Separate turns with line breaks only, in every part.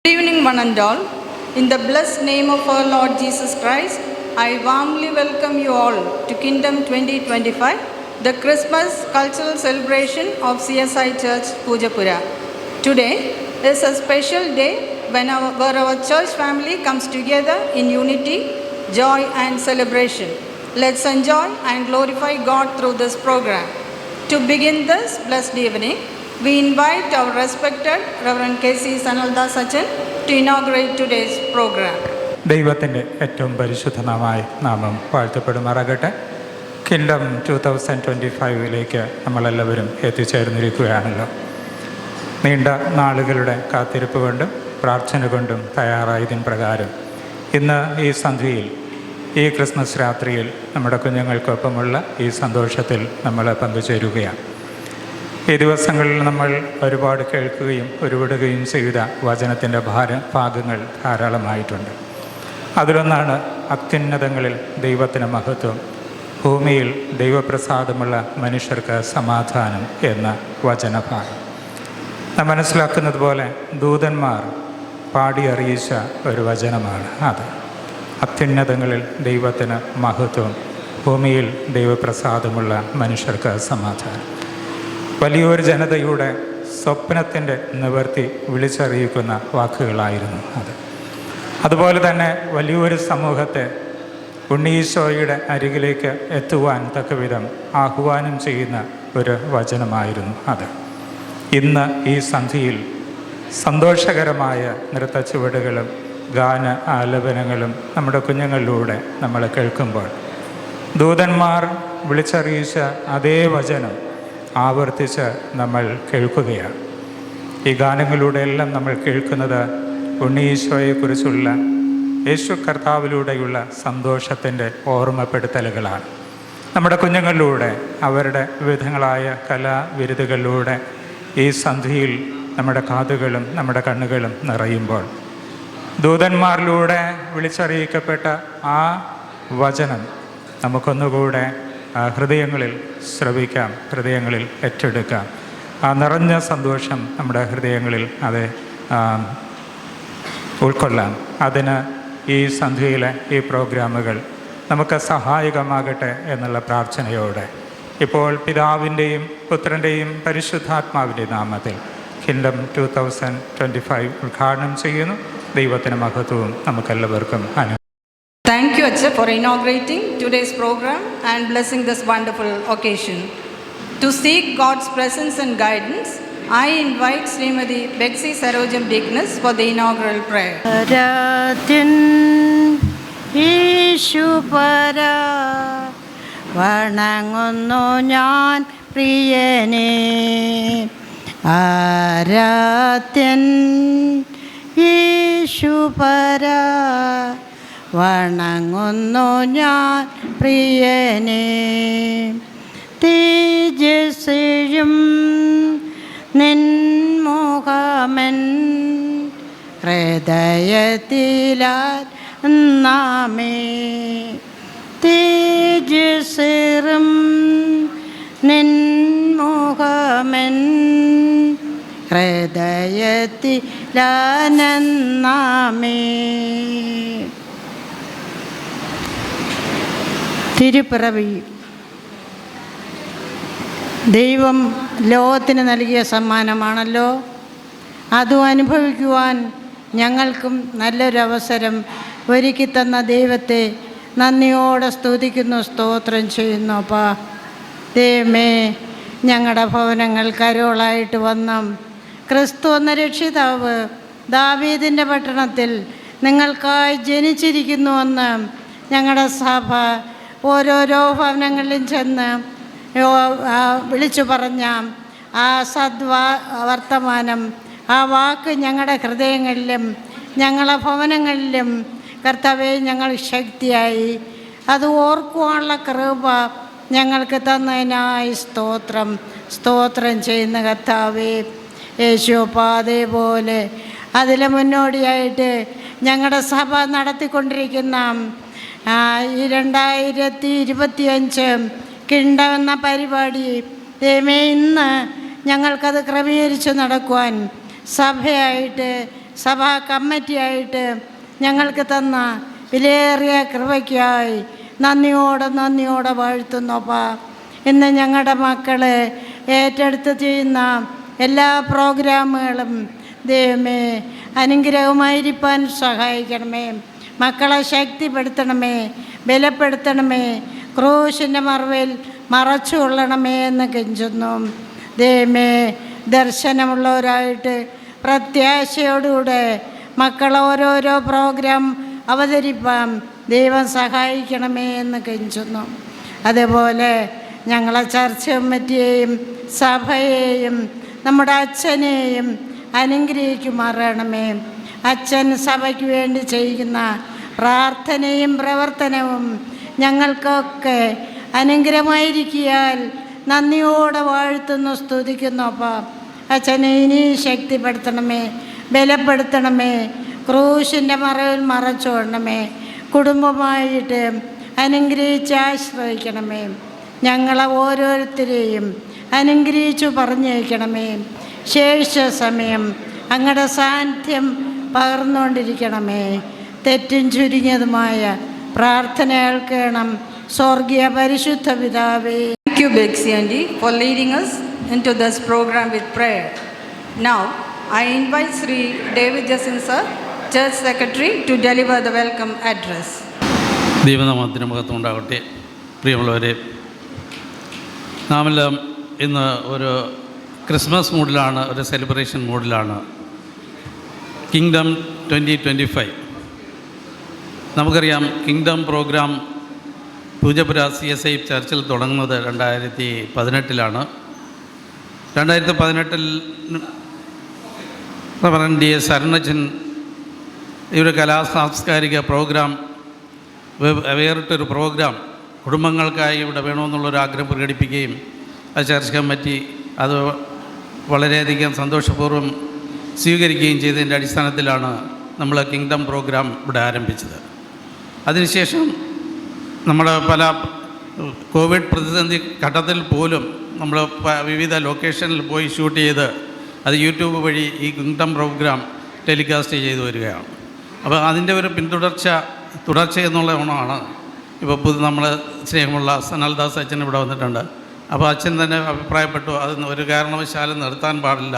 Good evening, one and all. In the blessed name of our Lord Jesus Christ, I warmly welcome you all to Kingdom 2025, the Christmas cultural celebration of CSI Church, Pujapura. Today is a special day where our church family comes together in unity, joy and celebration. Let's enjoy and glorify God through this program. To begin this blessed evening, we invite our respected Reverend K.C. Sanalda Sachin to inaugurate today's program.
ദൈവത്തിൻ്റെ ഏറ്റവും പരിശുദ്ധമായ നാമം വാഴ്ത്തപ്പെടുമാറാകട്ടെ. Kingdom 2025 നമ്മളെല്ലാവരും എത്തിച്ചേർന്നിരിക്കുകയാണല്ലോ. നീണ്ട നാളുകളുടെ കാത്തിരിപ്പ് കൊണ്ടും പ്രാർത്ഥന കൊണ്ടും തയ്യാറായതിന് പ്രകാരം ഇന്ന് ഈ സന്ധ്യയിൽ, ഈ ക്രിസ്മസ് രാത്രിയിൽ നമ്മുടെ കുഞ്ഞുങ്ങൾക്കൊപ്പമുള്ള ഈ സന്തോഷത്തിൽ നമ്മൾ പങ്കുചേരുകയാണ്. ഈ ദിവസങ്ങളിൽ നമ്മൾ ഒരുപാട് കേൾക്കുകയും ഉരുവിടുകയും ചെയ്ത വചനത്തിൻ്റെ ഭാഗങ്ങൾ ധാരാളമായിട്ടുണ്ട്. അതിലൊന്നാണ് അത്യുന്നതങ്ങളിൽ ദൈവത്തിന് മഹത്വം, ഭൂമിയിൽ ദൈവപ്രസാദമുള്ള മനുഷ്യർക്ക് സമാധാനം എന്ന വചനഭാഗം. നാം മനസ്സിലാക്കുന്നത് പോലെ ദൂതന്മാർ പാടി അറിയിച്ച ഒരു വചനമാണ് അത്. അത്യുന്നതങ്ങളിൽ ദൈവത്തിന് മഹത്വം, ഭൂമിയിൽ ദൈവപ്രസാദമുള്ള മനുഷ്യർക്ക് സമാധാനം. വലിയൊരു ജനതയുടെ സ്വപ്നത്തിൻ്റെ നിവർത്തി വിളിച്ചറിയിക്കുന്ന വാക്കുകളായിരുന്നു അത്. അതുപോലെ തന്നെ വലിയൊരു സമൂഹത്തെ ഉണ്ണീശോയുടെ അരികിലേക്ക് എത്തുവാൻ തക്കവിധം ആഹ്വാനം ചെയ്യുന്ന ഒരു വചനമായിരുന്നു അത്. ഇന്ന് ഈ സന്ധ്യയിൽ സന്തോഷകരമായ നൃത്തച്ചുവടുകളും ഗാന ആലപനങ്ങളും നമ്മുടെ കുഞ്ഞുങ്ങളിലൂടെ നമ്മൾ കേൾക്കുമ്പോൾ ദൂതന്മാർ വിളിച്ചറിയിച്ച അതേ വചനം ആവർത്തിച്ച് നമ്മൾ കേൾക്കുകയാണ്. ഈ ഗാനങ്ങളിലൂടെയെല്ലാം നമ്മൾ കേൾക്കുന്നത് ഉണ്ണീശോയെക്കുറിച്ചുള്ള യേശു കർത്താവിലൂടെയുള്ള സന്തോഷത്തിൻ്റെ ഓർമ്മപ്പെടുത്തലുകളാണ്. നമ്മുടെ കുഞ്ഞുങ്ങളിലൂടെ അവരുടെ വിവിധങ്ങളായ കലാവിരുതുകളിലൂടെ ഈ സന്ധ്യയിൽ നമ്മുടെ കാതുകളും നമ്മുടെ കണ്ണുകളും നിറയുമ്പോൾ ദൂതന്മാരിലൂടെ വിളിച്ചറിയിക്കപ്പെട്ട ആ വചനം നമുക്കൊന്നുകൂടെ ഹൃദയങ്ങളിൽ ശ്രവിക്കാം, ഹൃദയങ്ങളിൽ ഏറ്റെടുക്കാം. ആ നിറഞ്ഞ സന്തോഷം നമ്മുടെ ഹൃദയങ്ങളിൽ അത് ഉൾക്കൊള്ളാം. അതിന് ഈ സന്ധ്യയിലെ ഈ പ്രോഗ്രാമുകൾ നമുക്ക് സഹായകമാകട്ടെ എന്നുള്ള പ്രാർത്ഥനയോടെ ഇപ്പോൾ പിതാവിൻ്റെയും പുത്രൻ്റെയും പരിശുദ്ധാത്മാവിൻ്റെ നാമത്തിൽ കിങ്ഡം 2025 ഉദ്ഘാടനം ചെയ്യുന്നു. ദൈവത്തിന് മഹത്വവും നമുക്കെല്ലാവർക്കും
Thank you, Acha, for inaugurating today's program and blessing this wonderful occasion. To seek God's presence and guidance, I invite Srimati Bexy Sarojam Dignas for the inaugural prayer.
Aratin Ishupara Vanangunnu njan priyane Aratin Ishupara വണങ്ങുന്നു ഞാൻ പ്രിയനെ തേജസ്സും നിൻമുഖമൻ ഹൃദയത്തിലാമേ തേജസ്സും നിൻമുഖമൻ ഹൃദയത്തിലാനന്ദമേ. തിരുപ്പിറവി ദൈവം ലോകത്തിന് നൽകിയ സമ്മാനമാണല്ലോ. അതും അനുഭവിക്കുവാൻ ഞങ്ങൾക്കും നല്ലൊരവസരം ഒരുക്കിത്തന്ന ദൈവത്തെ നന്ദിയോടെ സ്തുതിക്കുന്നു, സ്തോത്രം ചെയ്യുന്നു. അപ്പാ ദൈവമേ, ഞങ്ങളുടെ ഭവനങ്ങൾ കരോളായിട്ട് വന്ന ക്രിസ്തു എന്ന രക്ഷിതാവ് ദാവീദിൻ്റെ പട്ടണത്തിൽ നിങ്ങൾക്കായി ജനിച്ചിരിക്കുന്നുവെന്ന് ഞങ്ങളുടെ സഭ ഓരോരോ ഭവനങ്ങളിലും ചെന്ന് വിളിച്ചു പറഞ്ഞ ആ വർത്തമാനം, ആ വാക്ക് ഞങ്ങളുടെ ഹൃദയങ്ങളിലും ഞങ്ങളുടെ ഭവനങ്ങളിലും കർത്താവേ ഞങ്ങൾ ശക്തിയായി അത് ഓർക്കുവാനുള്ള കൃപ ഞങ്ങൾക്ക് തന്നതിനായി സ്തോത്രം ചെയ്യുന്ന കർത്താവേ. യേശുപ്പാതേ പോലെ അതിൽ മുന്നോടിയായിട്ട് ഞങ്ങളുടെ സഭ നടത്തിക്കൊണ്ടിരിക്കുന്ന ഈ 2025 കിങ്ഡം എന്ന പരിപാടി ദൈവമേ ഇന്ന് ഞങ്ങൾക്കത് ക്രമീകരിച്ച് നടക്കുവാൻ സഭയായിട്ട് സഭാ കമ്മിറ്റിയായിട്ട് ഞങ്ങൾക്ക് തന്ന വിലയേറിയ കൃപയ്ക്കായി നന്ദിയോടെ വാഴ്ത്തുന്നോപ്പാ. ഇന്ന് ഞങ്ങളുടെ മക്കൾ ഏറ്റെടുത്ത് ചെയ്യുന്ന എല്ലാ പ്രോഗ്രാമുകളും ദൈവമേ അനുഗ്രഹമായിരിക്കാൻ സഹായിക്കണമേ. മക്കളെ ശക്തിപ്പെടുത്തണമേ, ബലപ്പെടുത്തണമേ, ക്രൂശിൻ്റെ മറവിൽ മറച്ചു കൊള്ളണമേ എന്ന് കെഞ്ചുന്നു. ദൈവമേ ദർശനമുള്ളവരായിട്ട് പ്രത്യാശയോടുകൂടെ മക്കൾ ഓരോരോ പ്രോഗ്രാം അവതരിപ്പാൻ ദൈവം സഹായിക്കണമേ എന്ന് കെഞ്ചുന്നു. അതുപോലെ ഞങ്ങളെ ചർച്ച കമ്മിറ്റിയെയും സഭയെയും നമ്മുടെ അച്ഛനെയും അനുഗ്രഹിക്കുമാറണമേ. അച്ഛൻ സഭയ്ക്ക് വേണ്ടി ചെയ്യുന്ന പ്രാർത്ഥനയും പ്രവർത്തനവും ഞങ്ങൾക്കൊക്കെ അനുഗ്രഹമായിരിക്കിയാൽ നന്ദിയോടെ വാഴ്ത്തുന്നു, സ്തുതിക്കുന്നു. അപ്പം അച്ഛനെ ഇനി ശക്തിപ്പെടുത്തണമേ, ബലപ്പെടുത്തണമേ, ക്രൂശിൻ്റെ മറവിൽ മറച്ചോടണമേ. കുടുംബമായിട്ട് അനുഗ്രഹിച്ച് ആശ്രയിക്കണമേ. ഞങ്ങളെ ഓരോരുത്തരെയും അനുഗ്രഹിച്ചു പറഞ്ഞയക്കണമേ. ശേഷ സമയം അങ്ങയുടെ സാന്നിധ്യം പകർന്നുകൊണ്ടിരിക്കണമേ. തെറ്റും ചുരുങ്ങിയതുമായ പ്രാർത്ഥന കേൾക്കണം സ്വർഗീയ പരിശുദ്ധ പിതാവേ.
Thank you, Bexy Aunty, for leading us into this program with prayer. Now, I invite Sri David Jasin sir, Church Secretary, to deliver the welcome address.
ദൈവനാമത്തിന് മഹത്വം ഉണ്ടാകട്ടെ. പ്രിയമുള്ളവരെ, നാമെല്ലാം ഇന്ന് ഒരു ക്രിസ്മസ് മൂഡിലാണ്, ഒരു സെലിബ്രേഷൻ മൂഡിലാണ്. കിങ്ഡം 2025 നമുക്കറിയാം. കിങ്ഡം പ്രോഗ്രാം പൂജപ്പുര CSI ചർച്ചിൽ തുടങ്ങുന്നത് 2018 2018 റവറൻഡ് DS അരുണച്ചൻ ഈ ഒരു കലാസാംസ്കാരിക പ്രോഗ്രാം, വേറിട്ടൊരു പ്രോഗ്രാം കുടുംബങ്ങൾക്കായി ഇവിടെ വേണമെന്നുള്ളൊരു ആഗ്രഹം പ്രകടിപ്പിക്കുകയും അത് ചർച്ച് കമ്മിറ്റി അത് വളരെയധികം സന്തോഷപൂർവ്വം സ്വീകരിക്കുകയും ചെയ്തതിൻ്റെ അടിസ്ഥാനത്തിലാണ് നമ്മൾ കിങ്ഡം പ്രോഗ്രാം ഇവിടെ ആരംഭിച്ചത്. അതിനുശേഷം നമ്മുടെ പല കോവിഡ് പ്രതിസന്ധി ഘട്ടത്തിൽ പോലും നമ്മൾ വിവിധ ലൊക്കേഷനിൽ പോയി ഷൂട്ട് ചെയ്ത് അത് യൂട്യൂബ് വഴി ഈ കിങ്ഡം പ്രോഗ്രാം ടെലികാസ്റ്റ് ചെയ്തു വരികയാണ്. അപ്പോൾ അതിൻ്റെ ഒരു തുടർച്ച എന്നുള്ള ഒന്നാണ്. ഇപ്പോൾ നമ്മൾ സ്നേഹമുള്ള സനൽദാസ് അച്ഛൻ ഇവിടെ വന്നിട്ടുണ്ട്. അപ്പോൾ അച്ഛൻ തന്നെ അഭിപ്രായപ്പെട്ടു, അത് ഒരു കാരണവശാലും നിർത്താൻ പാടില്ല,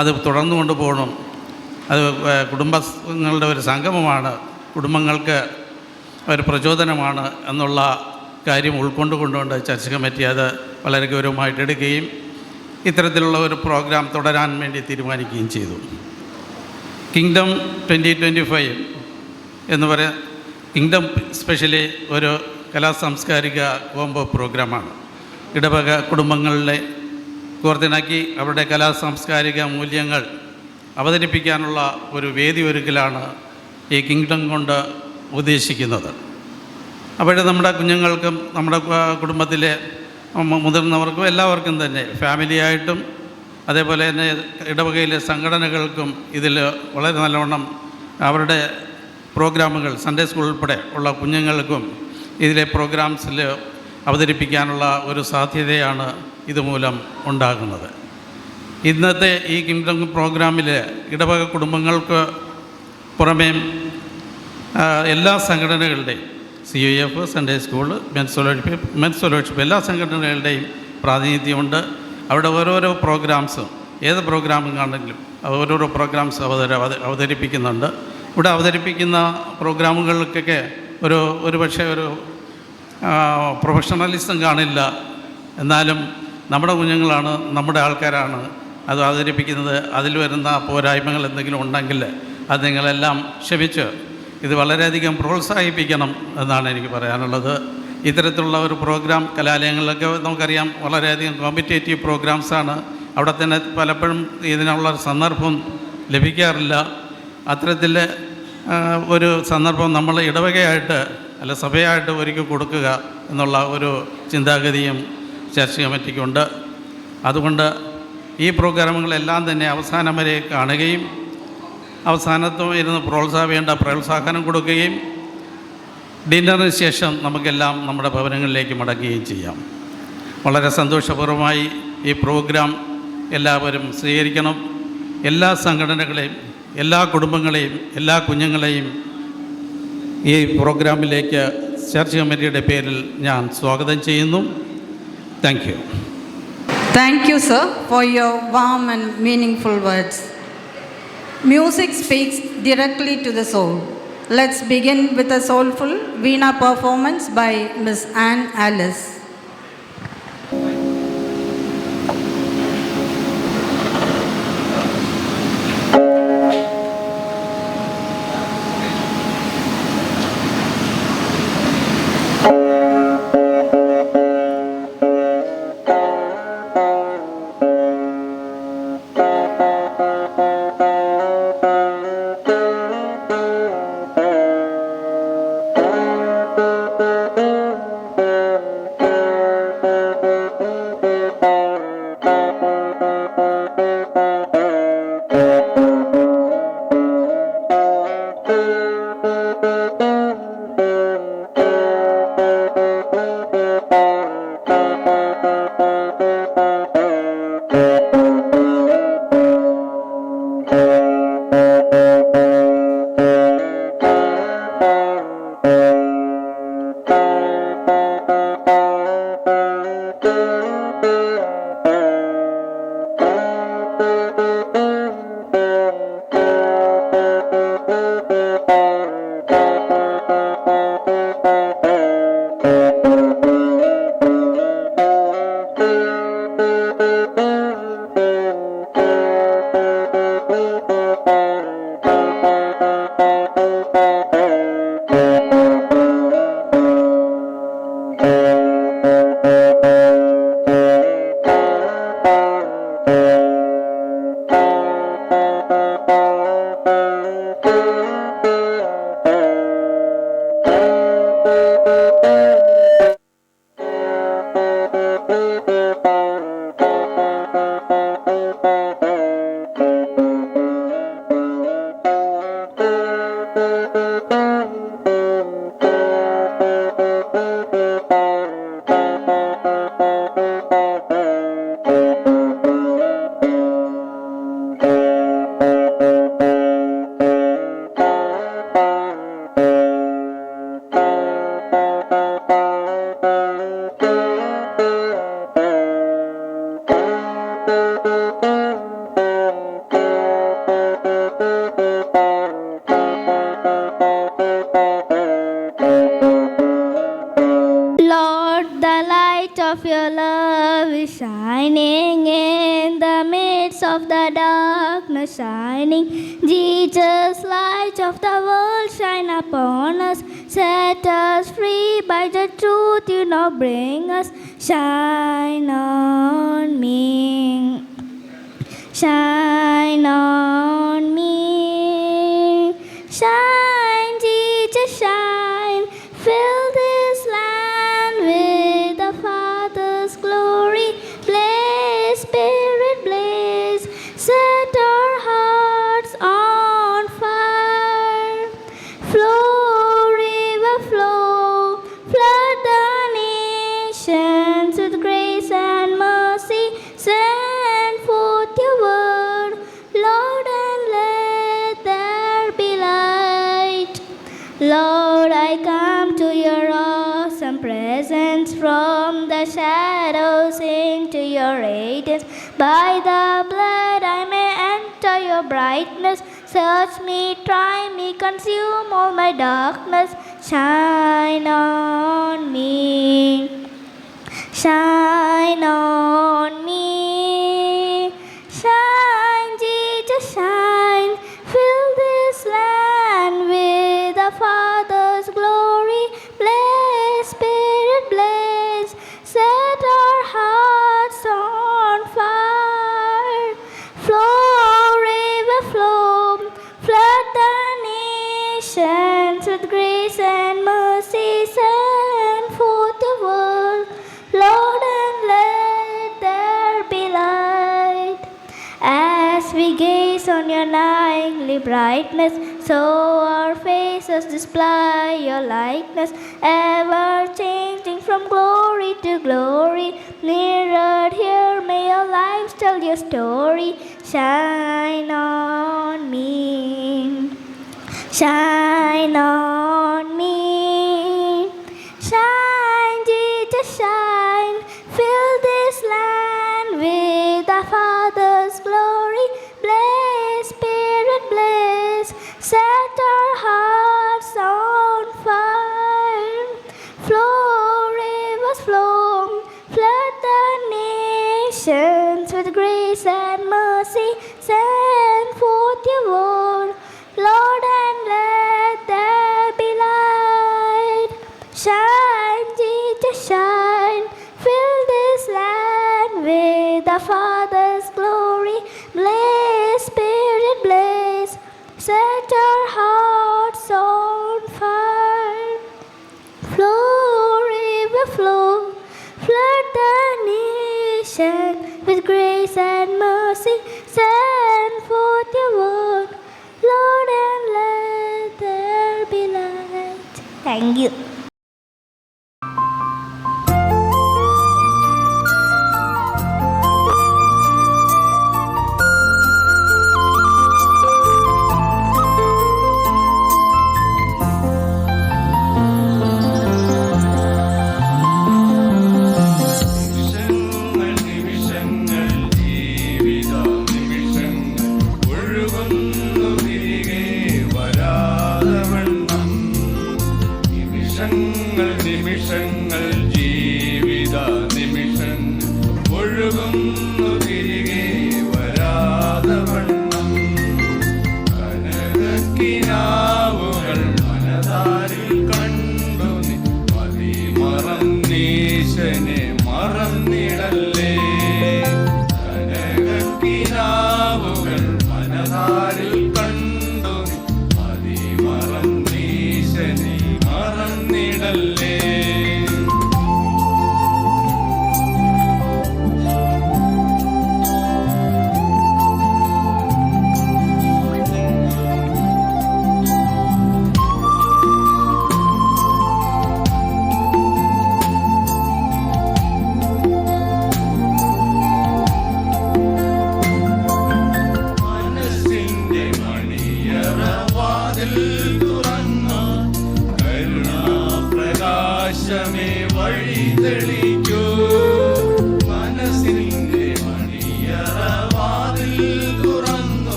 അത് തുടർന്നു കൊണ്ടുപോകണം. അത് കുടുംബങ്ങളുടെ ഒരു സംഗമമാണ്, കുടുംബങ്ങൾക്ക് ഒരു പ്രചോദനമാണ് എന്നുള്ള കാര്യം ഉൾക്കൊണ്ടുകൊണ്ട് ചർച്ച് കമ്മിറ്റി അത് വളരെ ഗൗരവമായിട്ട് എടുക്കുകയും ഇത്തരത്തിലുള്ള ഒരു പ്രോഗ്രാം തുടരാൻ വേണ്ടി തീരുമാനിക്കുകയും ചെയ്തു. കിങ്ഡം 2025 എന്ന് പറയാൻ കിങ്ഡം സ്പെഷ്യലി ഒരു കലാസാംസ്കാരിക കോംബോ പ്രോഗ്രാമാണ്. ഇടവക കുടുംബങ്ങളിലെ കോർത്തിണക്കി അവരുടെ കലാസാംസ്കാരിക മൂല്യങ്ങൾ അവതരിപ്പിക്കാനുള്ള ഒരു വേദി ഒരുക്കലാണ് ഈ കിങ്ഡം കൊണ്ട് ഉദ്ദേശിക്കുന്നത്. അപ്പോൾ നമ്മുടെ കുഞ്ഞുങ്ങൾക്കും നമ്മുടെ കുടുംബത്തിലെ മുതിർന്നവർക്കും എല്ലാവർക്കും തന്നെ ഫാമിലിയായിട്ടും അതേപോലെ തന്നെ ഇടവകയിലെ സംഘടനകൾക്കും ഇതിൽ വളരെ നല്ലവണ്ണം അവരുടെ പ്രോഗ്രാമുകൾ സൺഡേ സ്കൂൾ ഉൾപ്പെടെ ഉള്ള കുഞ്ഞുങ്ങൾക്കും ഇതിലെ പ്രോഗ്രാംസിൽ അവതരിപ്പിക്കാനുള്ള ഒരു സാധ്യതയാണ് ഇതുമൂലം ഉണ്ടാകുന്നത്. ഇന്നത്തെ ഈ കിങ്ഡം പ്രോഗ്രാമിൽ ഇടവക കുടുംബങ്ങൾക്ക് പുറമേ എല്ലാ സംഘടനകളുടെയും CUF, Sunday school, men's fellowship എല്ലാ സംഘടനകളുടെയും പ്രാതിനിധ്യമുണ്ട്. അവിടെ ഓരോരോ പ്രോഗ്രാംസും ഏത് പ്രോഗ്രാമുകളാണെങ്കിലും ഓരോരോ പ്രോഗ്രാംസ് അവതരിപ്പിക്കുന്നുണ്ട്. ഇവിടെ അവതരിപ്പിക്കുന്ന പ്രോഗ്രാമുകൾക്കൊക്കെ ഒരു പക്ഷേ ഒരു പ്രൊഫഷണലിസം കാണില്ല. എന്നാലും നമ്മുടെ കുഞ്ഞുങ്ങളാണ്, നമ്മുടെ ആൾക്കാരാണ് അത് അവതരിപ്പിക്കുന്നത്. അതിൽ വരുന്ന പോരായ്മകൾ എന്തെങ്കിലും ഉണ്ടെങ്കിൽ അത് നിങ്ങളെല്ലാം ക്ഷമിച്ച് ഇത് വളരെയധികം പ്രോത്സാഹിപ്പിക്കണം എന്നാണ് എനിക്ക് പറയാനുള്ളത്. ഇത്തരത്തിലുള്ള ഒരു പ്രോഗ്രാം കലാലയങ്ങളിലൊക്കെ നമുക്കറിയാം വളരെയധികം കോമ്പറ്റേറ്റീവ് പ്രോഗ്രാംസാണ്. അവിടെ തന്നെ പലപ്പോഴും ഇതിനുള്ള സന്ദർഭം ലഭിക്കാറില്ല. അത്തരത്തിൽ ഒരു സന്ദർഭം നമ്മൾ ഇടവകയായിട്ട് അല്ല സഭയായിട്ട് ഒരുക്കി കൊടുക്കുക എന്നുള്ള ഒരു ചിന്താഗതിയും ചർച്ച് കമ്മിറ്റിക്കുണ്ട്. അതുകൊണ്ട് ഈ പ്രോഗ്രാമുകളെല്ലാം തന്നെ അവസാനം വരെ കാണുകയും അവസാനത്തും ഇരുന്ന് പ്രോത്സാഹനം കൊടുക്കുകയും ഡിന്നറിന് ശേഷം നമുക്കെല്ലാം നമ്മുടെ ഭവനങ്ങളിലേക്ക് മടങ്ങുകയും ചെയ്യാം. വളരെ സന്തോഷപൂർവ്വമായി ഈ പ്രോഗ്രാം എല്ലാവരും സ്വീകരിക്കണം. എല്ലാ സംഘടനകളെയും എല്ലാ കുടുംബങ്ങളെയും എല്ലാ കുഞ്ഞുങ്ങളെയും ഈ പ്രോഗ്രാമിലേക്ക് ചർച്ച് കമ്മിറ്റിയുടെ പേരിൽ ഞാൻ സ്വാഗതം ചെയ്യുന്നു. Thank you.
Thank you, sir, for your warm and meaningful words. Music speaks directly to the soul. Let's begin with a soulful Veena performance by Miss Anne Alice.
of your love is shining in the midst of the darkness, shining. Jesus, light of the world, shine upon us. Set us free by the truth you now bring us. Shine on me. Shine on me. Shine, Jesus, shine. Fill this land with the Father's glory. Blaze, Spirit, blaze. Set our hearts on fire. Flow, river, flow. Flood the nations with grace and mercy. Send forth your word, Lord, and let there be light. Lord, I come to your awesome presence, from the shadows into your radiance. By the blood I may enter your brightness. Search me, try me, consume all my darkness. Shine on me. Shine on me. Shine, Jesus, shine. Fill this land with the Father's glory. Blaze, Spirit, blaze. Set our hearts on fire. Flow, river, flow. Flood the nations with grace and mercy. Send forth the word, Lord, and let there be light. As we gaze on your nightly brightness, so our faces display your likeness, ever changing from glory to glory. Mirrored here, may our lives tell your story. Shine on me. Shine on me. Shine, Jesus, shine. Fill this land with the Father's glory. Blaze, Spirit, blaze. Set our hearts on fire. Flow, rivers flow. Flood the nations with grace and mercy. Send forth your word, Lord, and let there be light. Shine, Jesus, shine. Fill this land with the Father's glory. Blaze, Spirit, blaze. Set our hearts on fire. Flow, river, flow. Flood the nation with grace and mercy. Send forth your word, Lord, and let there be light. Thank you.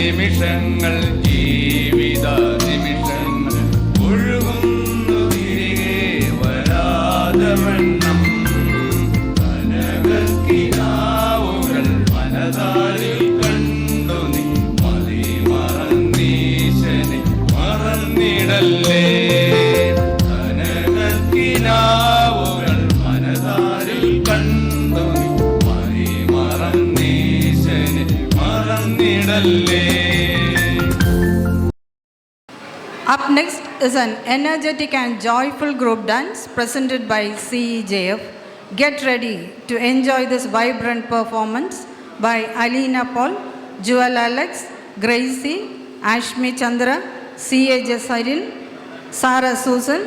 നിമിഷങ്ങൾ ജീവിത നിമിഷങ്ങൾ ഒഴുകുന്നു തിരികെ വരാതെ വണ്ണം കനകക്കിനാവുകൾ മനതാരിൽ കണ്ടു നീ മതി മറന്നീശനെ മറന്നിടല്ലേ കനകക്കിനാവുകൾ മനതാരിൽ കണ്ടു നീ മതി മറന്നീശനെ മറന്നിടല്ലേ.
Up next is an energetic and joyful group dance presented by CEJF. Get ready to enjoy this vibrant performance by Alina Paul, Jewel Alex, Gracie, Ashmi Chandra, C.A. Cyril, Sarah Susan,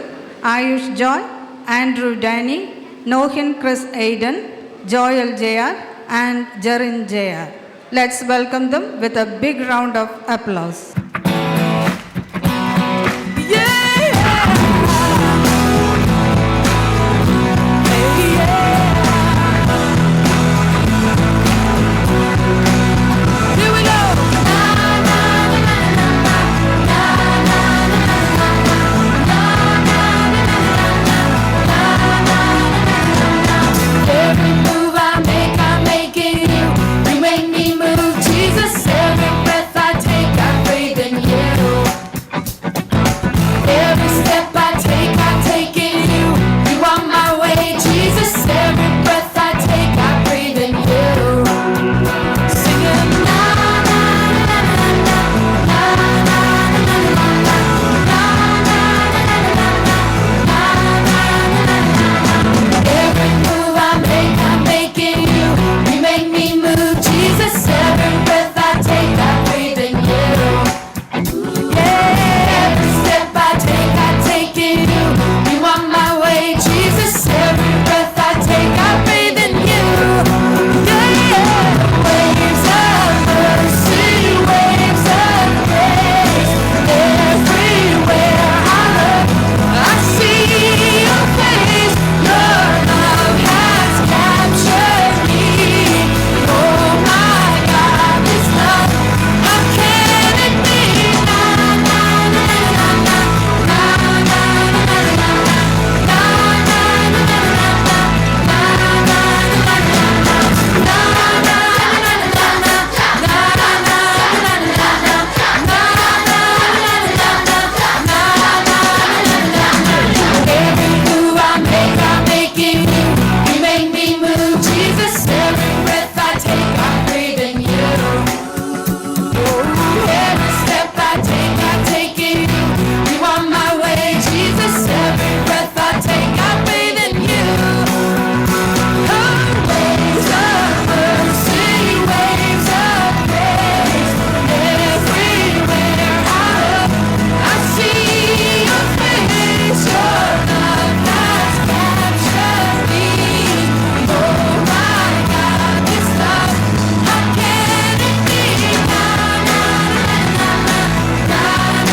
Ayush Joy, Andrew Danny, Nohin Chris Aiden, Joel JR and Jarin JR. Let's welcome them with a big round of applause.
Every move I make it you. You make me move, Jesus. Every breath I take, I breathe in you. Every step I take in you. You are my way, Jesus. Every breath I take, I breathe in you. Singing na na na na na na na na na Every move I make it you. You make me move, Jesus. Every breath I take, I breathe in you. Yeah, every step I take in you. You are my way, Jesus. Every breath I take, I breathe in you. Yeah, waves of mercy, waves of grace. Everywhere I look, I see your face. Your love has captured me. Oh my God, this love, how can it be? Na na na na na na na na Every move I make it you. You make me move, Jesus. Every breath I take, I breathe in you. Every step I take in you. You are my way, Jesus. Every breath I take, I breathe in you. Oh, waves of mercy, waves of grace. Everywhere I look, I see your face. Your love has captured me. Oh my God, this love, how can it be? Na na na na na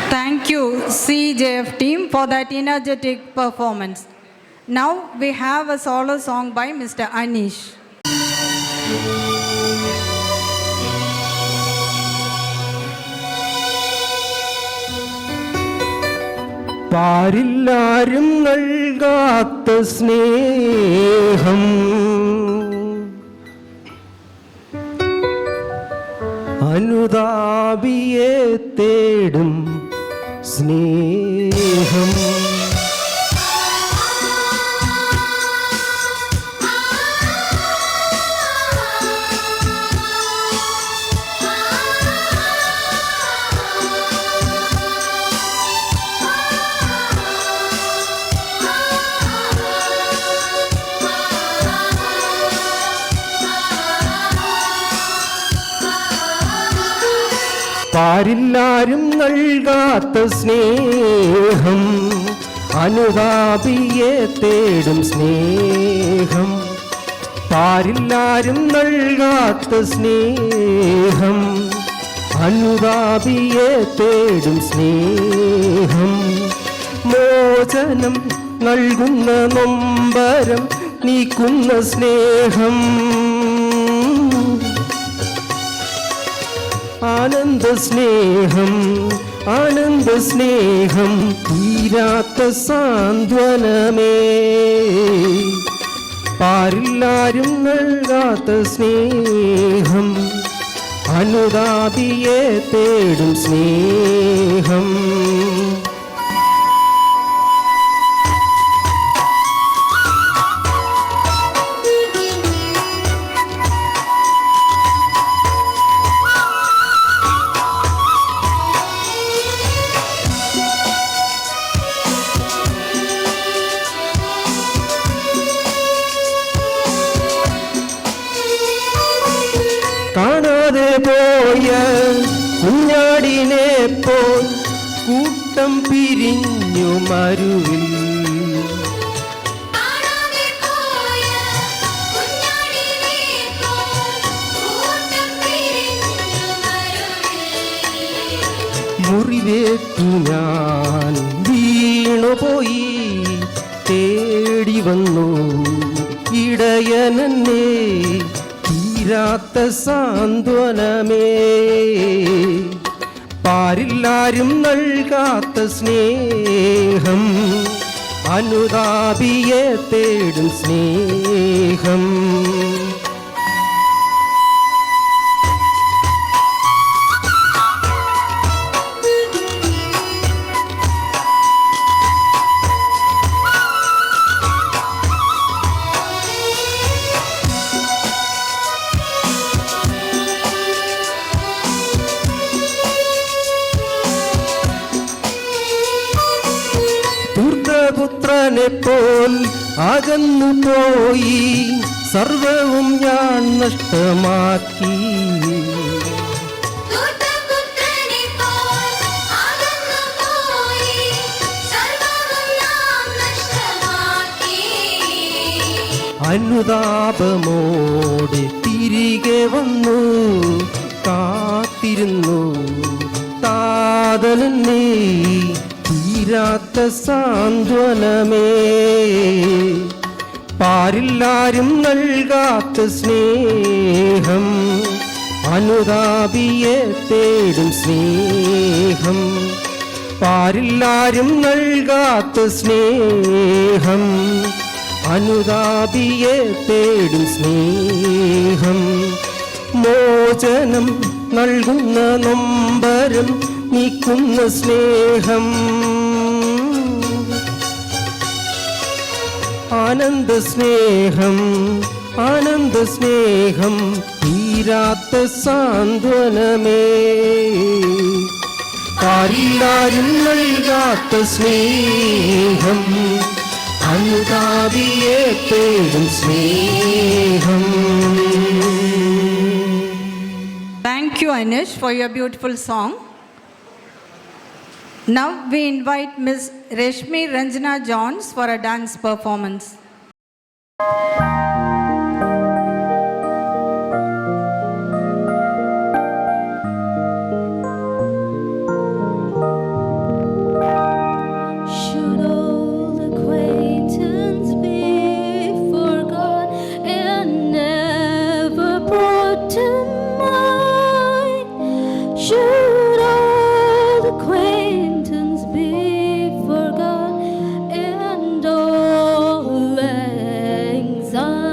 Thank you, CJF team, for that energetic performance. Now we have a solo song by Mr. Anish.
പാരില്ലാരും നൽകാത്ത സ്നേഹം അനുതാപിയെ തേടും സ്നേഹം പാരില്ലാരും നൽകാത്ത സ്നേഹം അനുതാപിയെ തേടും സ്നേഹം, പാരില്ലാരും നൽകാത്ത സ്നേഹം, അനുതാപിയെ തേടും സ്നേഹം, മോചനം നൽകുന്ന നൊമ്പരം നീക്കുന്ന സ്നേഹം, ആനന്ദ സ്നേഹം, ആനന്ദ സ്നേഹം, തീരാത്ത സാന്ത്വനമേ, പാരില്ലാരും നൽകാത്ത സ്നേഹം, അനുതാപിയെ തേടും സ്നേഹം. കാണാതെ പോയ കുഞ്ഞാടിനെ പോൽ കൂട്ടം പിരിഞ്ഞു മരുവിൽ, മുറിവേറ്റു ഞാൻ വീണുപോയി, തേടി വന്നു ഇടയനെന്നെ, തീരാത്ത സാന്ത്വനമേ, പാരില്ലാരും നൽകാത്ത സ്നേഹം, അനുതാപിയെ തേടും സ്നേഹം. പുത്രനെ പോൽ അകന്നു പോയി, സർവവും ഞാൻ നഷ്ടമാക്കി, അനുതാപമോടെ തിരികെ വന്നു, കാത്തിരുന്നു താതനെന്നെ, തീരാത്ത സാന്ത്വനമേ, പാരില്ലാരും നൽകാത്ത സ്നേഹം, അനുതാപിയെ തേടും സ്നേഹം, പാരില്ലാരും നൽകാത്ത സ്നേഹം, അനുതാപിയെ തേടും സ്നേഹം, മോചനം നൽകുന്ന നൊമ്പരം നീക്കുന്ന സ്നേഹം, ആനന്ദ സ്നേഹം, ആനന്ദ സ്നേഹം, തീരാത്ത സാന്ത്വനമേ, പാരില്ലാരും നൽകാത്ത സ്നേഹം, അനുതാപിയെ തേടും സ്നേഹം.
Thank you, Anish, for your beautiful song. Now we invite Ms. Reshmi Ranjana Johns for a dance performance.
Should old acquaintance be forgot and never brought to mind? Should old acquaintance be forgot and all anxiety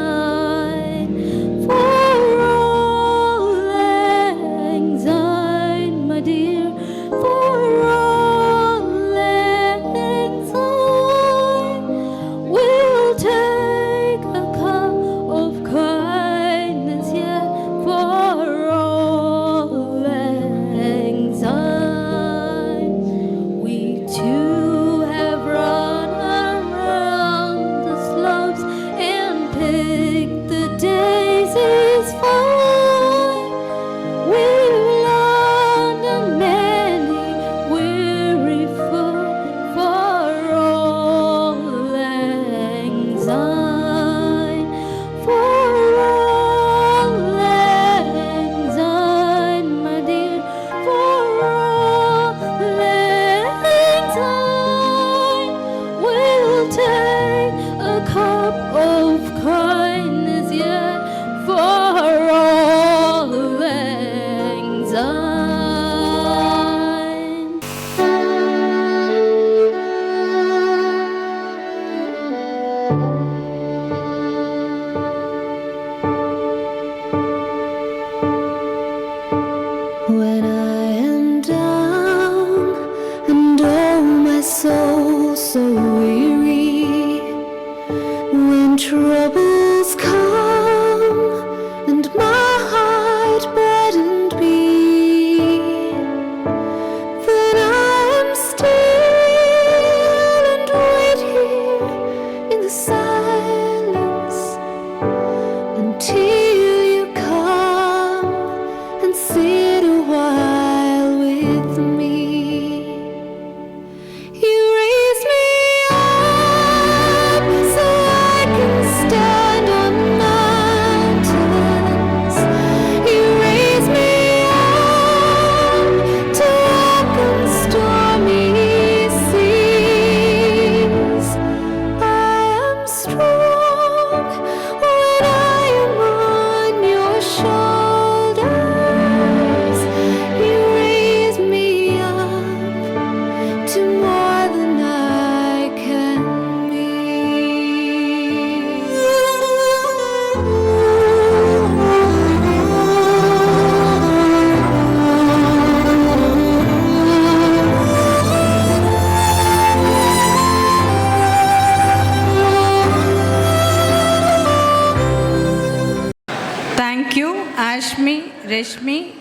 Ashmi, Reshmi,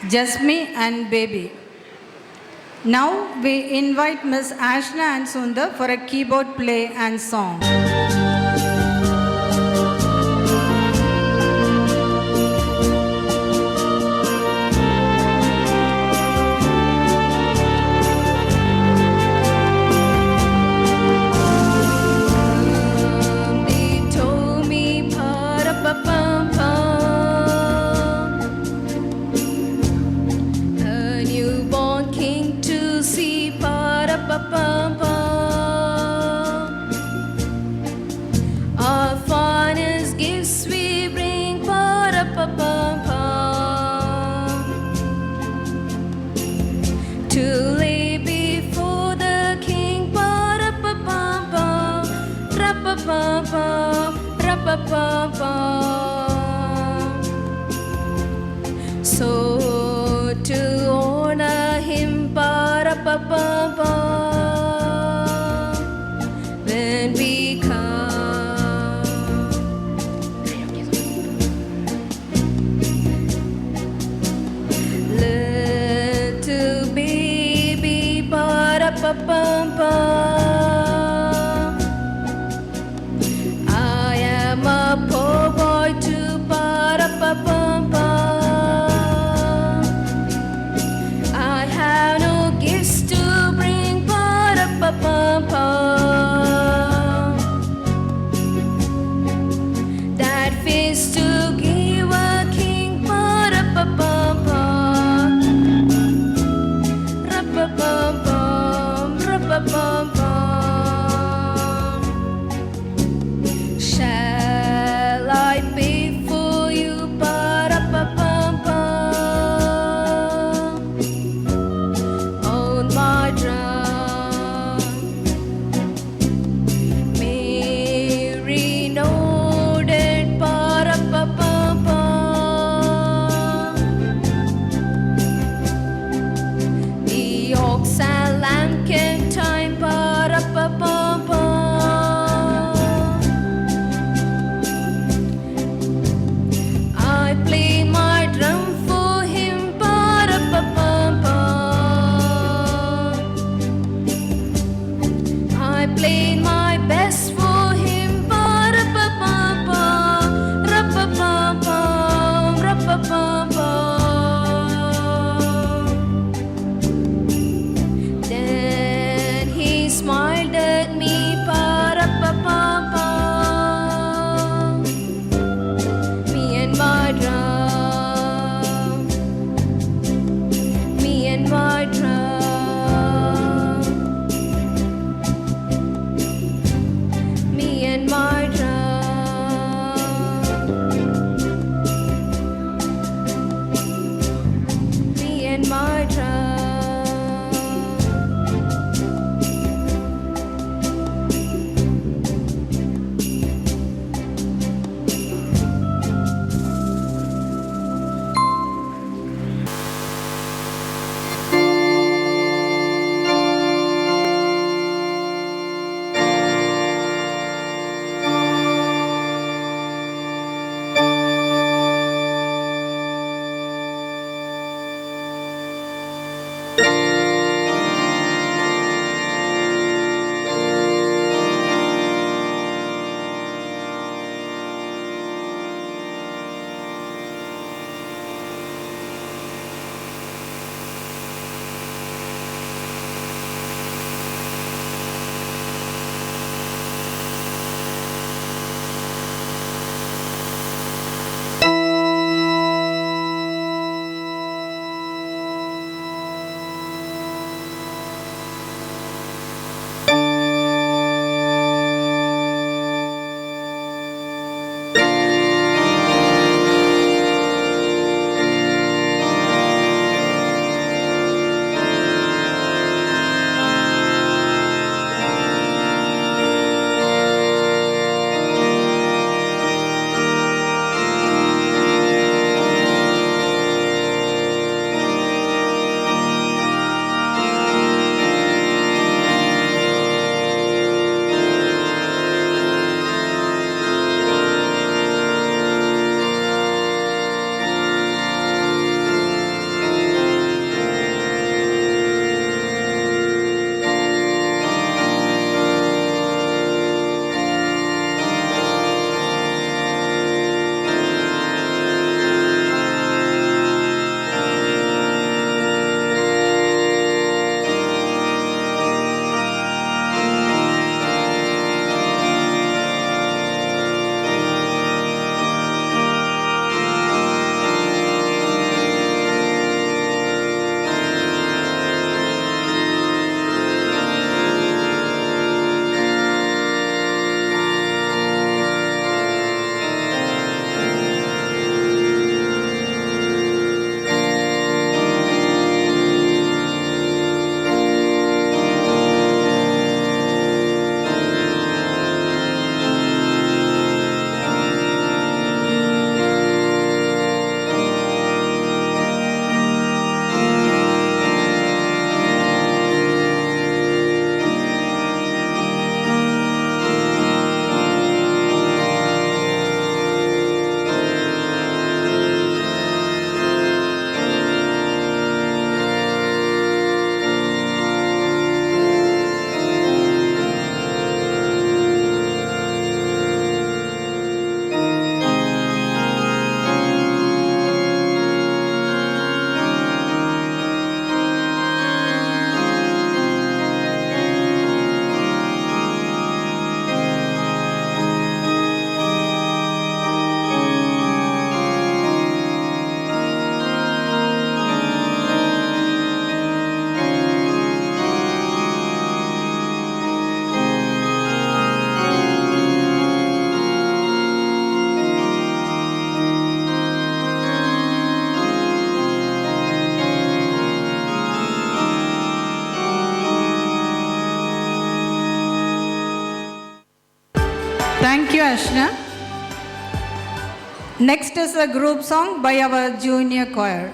Jasmi and Baby. Now we invite Ms. Ashna and Sundar for a keyboard play and song.
Our finest gifts we bring, to lay before the King, so to honor Him, when we come, little baby, I am a poor boy too, I have no gifts to bring,
Ashna. Next is a group song by our junior choir.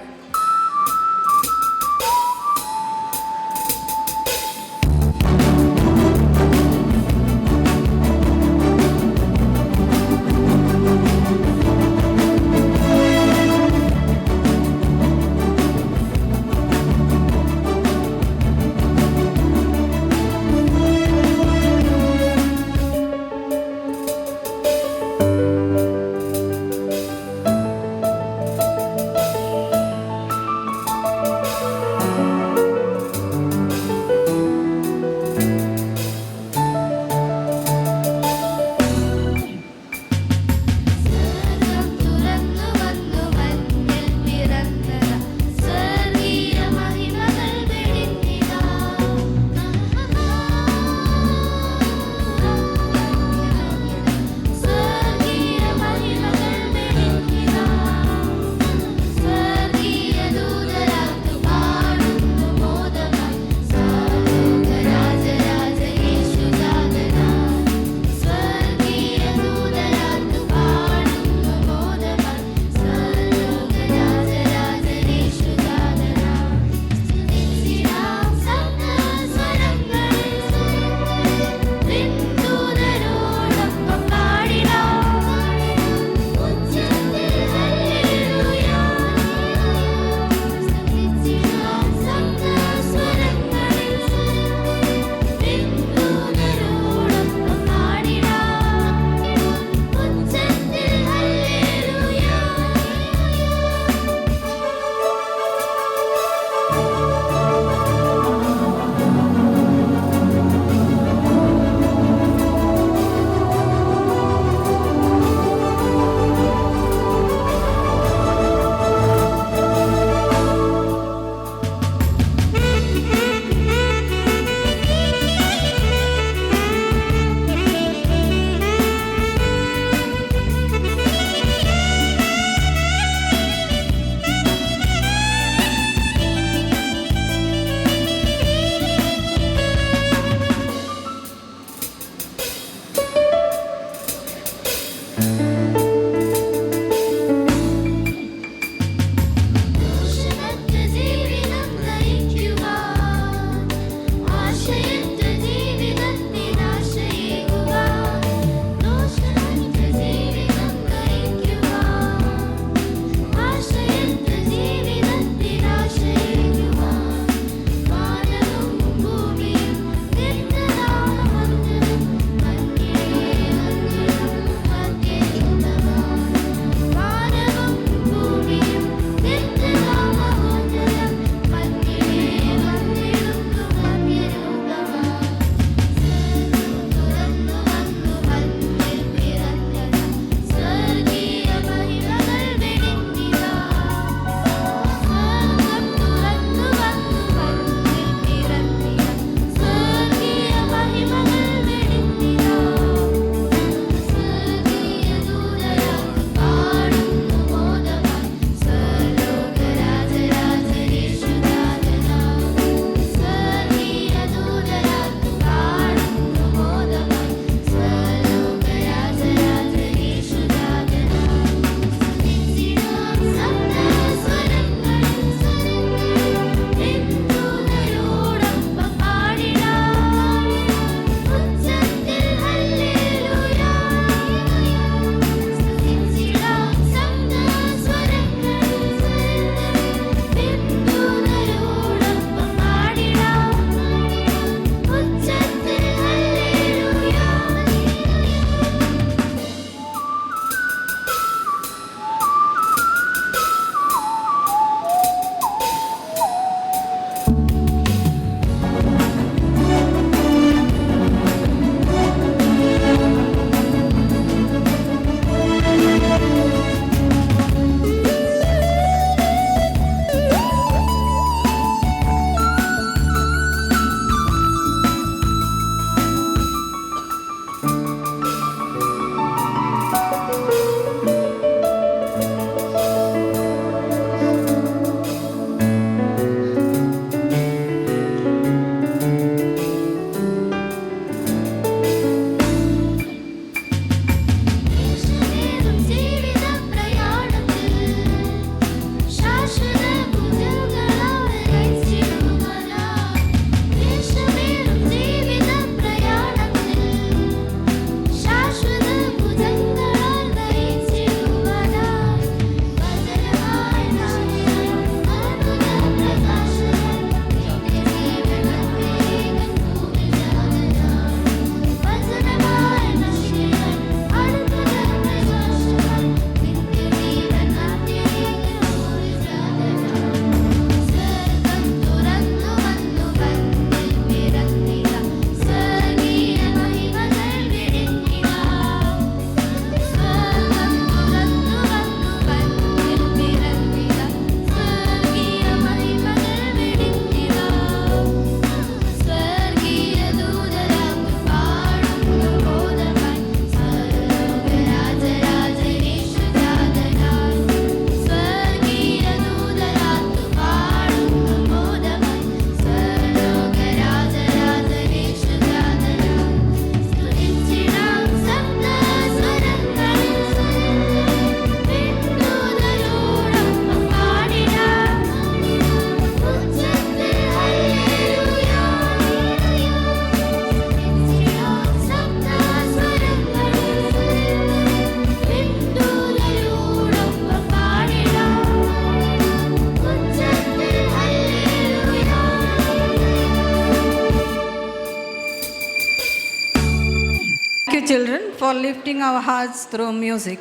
lifting our hearts through music.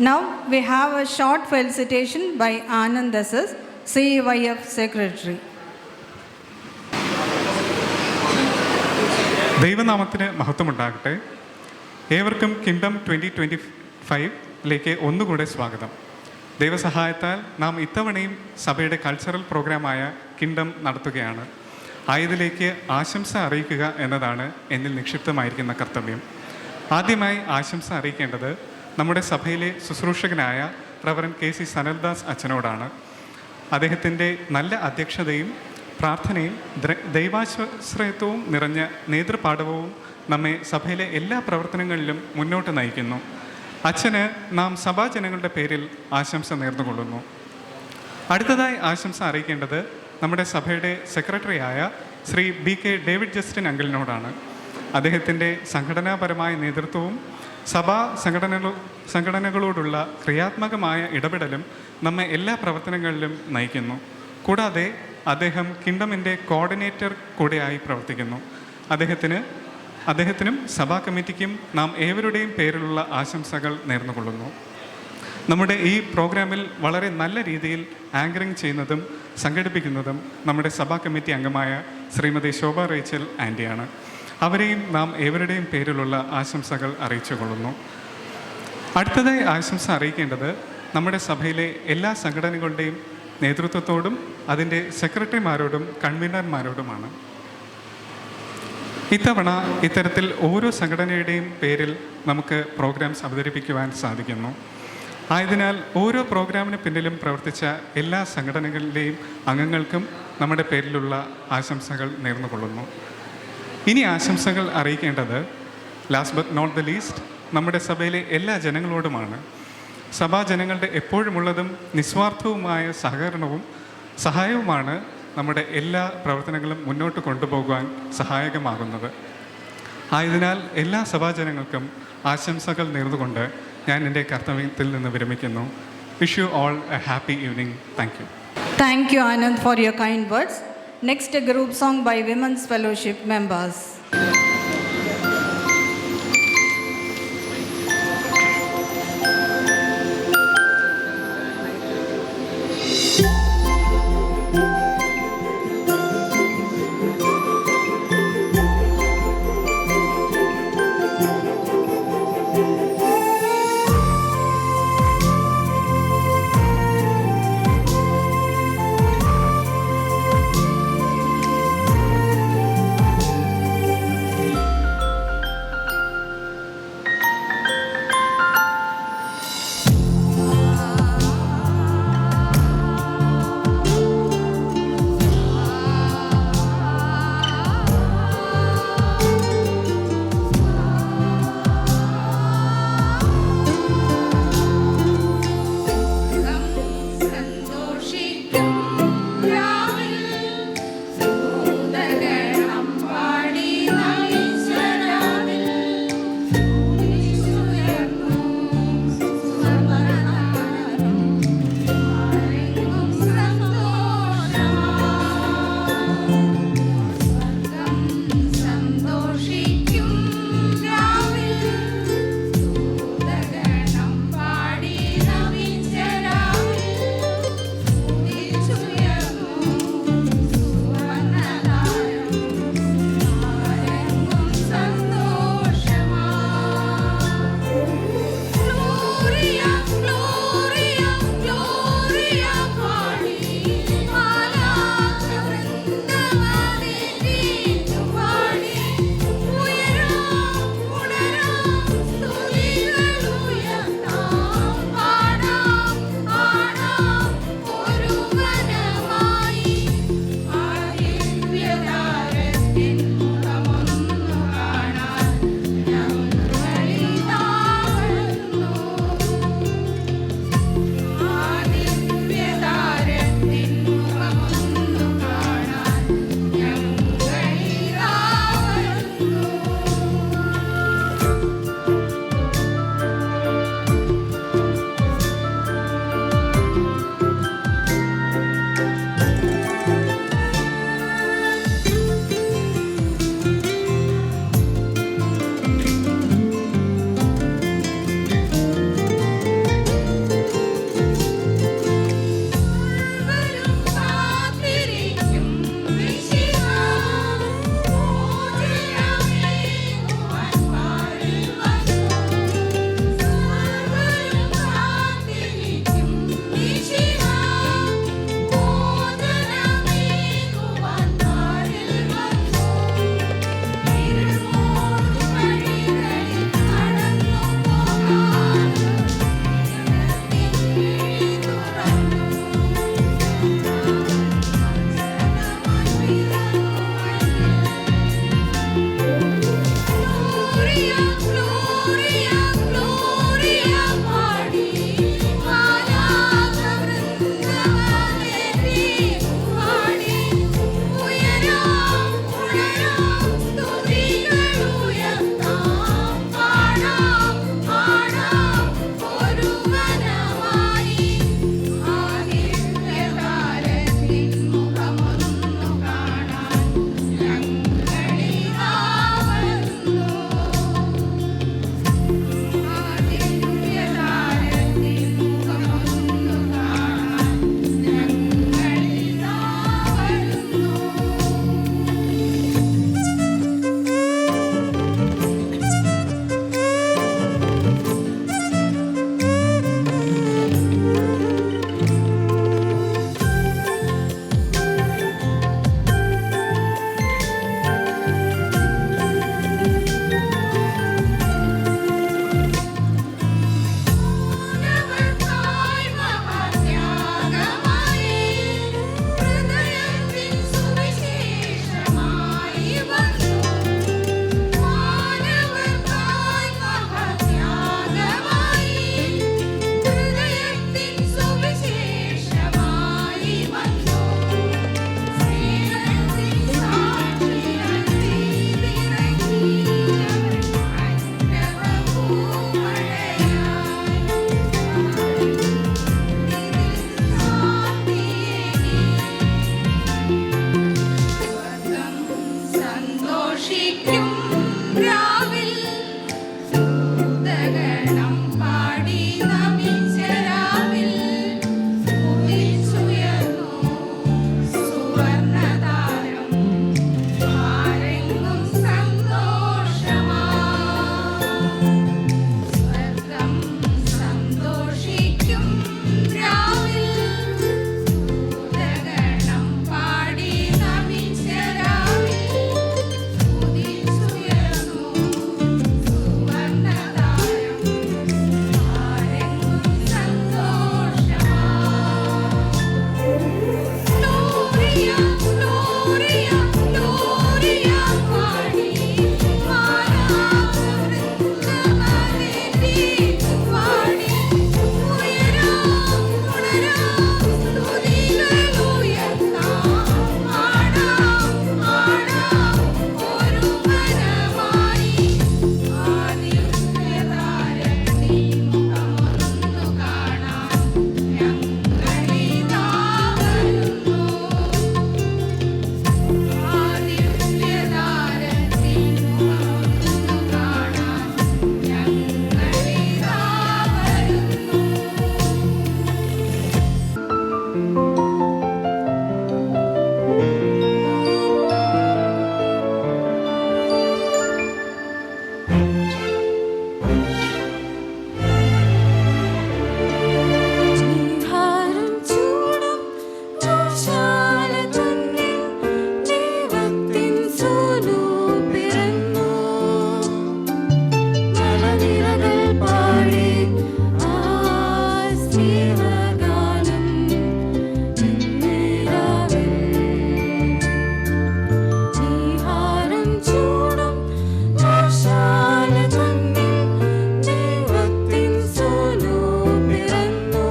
Now we have a short felicitation by Anand SS, CYF Secretary.
ദൈവനാമത്തിന് മഹത്വമുണ്ടാകട്ടെ. ഏവർക്കും kingdom 2025ലേക്ക് ഒന്നുകൂടെ സ്വാഗതം. ദൈവസഹായത്താൽ നാം ഇത്തവണയും സഭയുടെ cultural പ്രോഗ്രാമായ kingdom നടത്തുകയാണ്. ആയതിലേക്ക് ആശംസ അറിയിക്കുക എന്നതാണ് എന്നിൽ നിക്ഷിപ്തമായിരിക്കുന്ന കർത്തവ്യം. ആദ്യമായി ആശംസ അറിയിക്കേണ്ടത് നമ്മുടെ സഭയിലെ ശുശ്രൂഷകനായ റവറൻ KC സനൽദാസ് അച്ഛനോടാണ്. അദ്ദേഹത്തിൻ്റെ നല്ല അധ്യക്ഷതയും പ്രാർത്ഥനയും ദൈവാശ്രയത്വവും നിറഞ്ഞ നേതൃപാടവവും നമ്മെ സഭയിലെ എല്ലാ പ്രവർത്തനങ്ങളിലും മുന്നോട്ട് നയിക്കുന്നു. അച്ഛന് നാം സഭാജനങ്ങളുടെ പേരിൽ ആശംസ നേർന്നുകൊള്ളുന്നു. അടുത്തതായി ആശംസ അറിയിക്കേണ്ടത് നമ്മുടെ സഭയുടെ സെക്രട്ടറിയായ ശ്രീ BK ഡേവിഡ് ജസ്റ്റിൻ അങ്കിളിനോടാണ്. അദ്ദേഹത്തിൻ്റെ സംഘടനാപരമായ നേതൃത്വവും സഭാ സംഘടനകളോടുള്ള ക്രിയാത്മകമായ ഇടപെടലും നമ്മെ എല്ലാ പ്രവർത്തനങ്ങളിലും നയിക്കുന്നു. കൂടാതെ അദ്ദേഹം കിങ്ഡമിൻ്റെ കോർഡിനേറ്റർ കൂടെയായി പ്രവർത്തിക്കുന്നു. അദ്ദേഹത്തിനും സഭാ കമ്മിറ്റിക്കും നാം ഏവരുടെയും പേരിലുള്ള ആശംസകൾ നേർന്നുകൊള്ളുന്നു. നമ്മുടെ ഈ പ്രോഗ്രാമിൽ വളരെ നല്ല രീതിയിൽ ആങ്കറിംഗ് ചെയ്യുന്നതും സംഘടിപ്പിക്കുന്നതും നമ്മുടെ സഭാ കമ്മിറ്റി അംഗമായ ശ്രീമതി ശോഭ റേച്ചൽ ആൻറ്റിയാണ്. അവരെയും നാം ഏവരുടെയും പേരിലുള്ള ആശംസകൾ അറിയിച്ചുകൊള്ളുന്നു. അടുത്തതായി ആശംസ അറിയിക്കേണ്ടത് നമ്മുടെ സഭയിലെ എല്ലാ സംഘടനകളുടെയും നേതൃത്വത്തോടും അതിൻ്റെ സെക്രട്ടറിമാരോടും കൺവീനർമാരോടുമാണ്. ഇത്തവണ ഇത്തരത്തിൽ ഓരോ സംഘടനയുടെയും പേരിൽ നമുക്ക് പ്രോഗ്രാംസ് അവതരിപ്പിക്കുവാൻ സാധിക്കുന്നു. ആയതിനാൽ ഓരോ പ്രോഗ്രാമിന് പിന്നിലും പ്രവർത്തിച്ച എല്ലാ സംഘടനകളിലെയും അംഗങ്ങൾക്കും നമ്മുടെ പേരിലുള്ള ആശംസകൾ നേർന്നുകൊള്ളുന്നു. ഇനി ആശംസകൾ അറിയിക്കേണ്ടത് last but not the least നമ്മുടെ സഭയിലെ എല്ലാ ജനങ്ങളോടുമാണ്. സഭാജനങ്ങളുടെ എപ്പോഴുമുള്ളതും നിസ്വാർത്ഥവുമായ സഹായവുമാണ് നമ്മുടെ എല്ലാ പ്രവർത്തനങ്ങളും മുന്നോട്ട് കൊണ്ടുപോകുവാൻ സഹായകമാകുന്നത്. ആയതിനാൽ എല്ലാ സഭാജനങ്ങൾക്കും ആശംസകൾ നേർന്നുകൊണ്ട് ഞാൻ എൻ്റെ കർത്തവ്യത്തിൽ നിന്ന് വിരമിക്കുന്നു. Wish you all a happy evening. Thank you.
Thank you, Anand, for your kind words. Next, a group song by Women's Fellowship members.
സ്നേഹഗാനം ഇന്നീരാവിൽ നീഹാരം ചൂടും ഗോശാല തന്നിൽ ദൈവത്തിൻ സൂനു പിറന്നു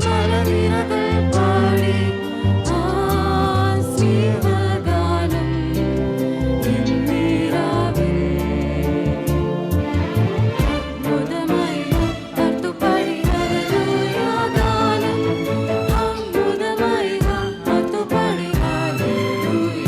മലനിരകൾ പാടി ആ സ്നേഹഗാനം ഇന്നീരാവിൽ അത്ഭുതമായി അത്തുപടി ഹല്ലേലൂയ ഗാനം അത്ഭുതമായി അത്തുപടി hallelujah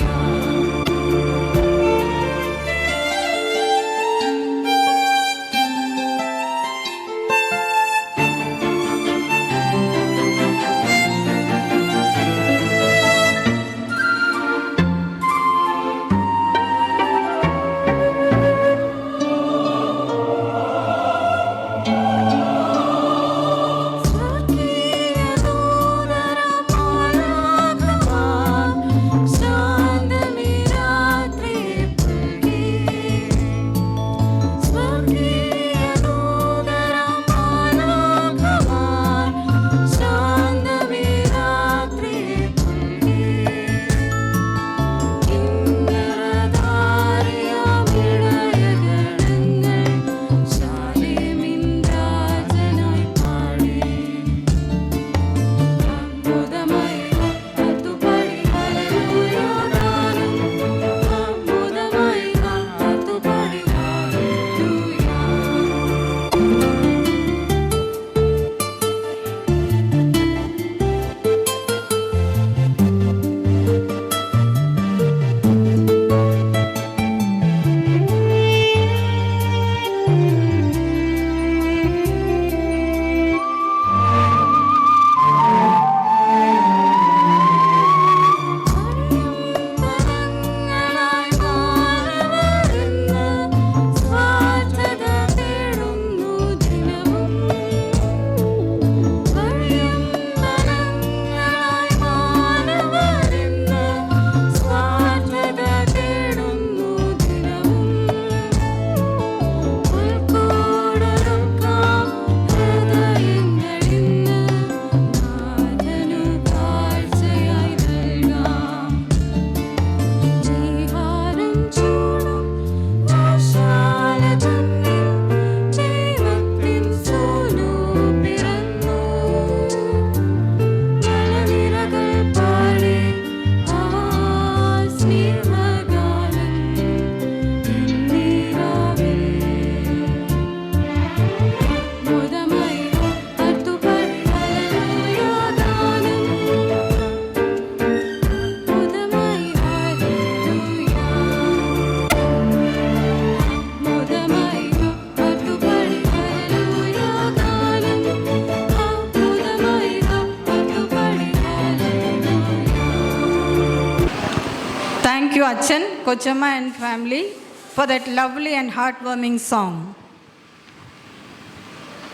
Thank you, Achan, Kochama and family, for that lovely and heartwarming song.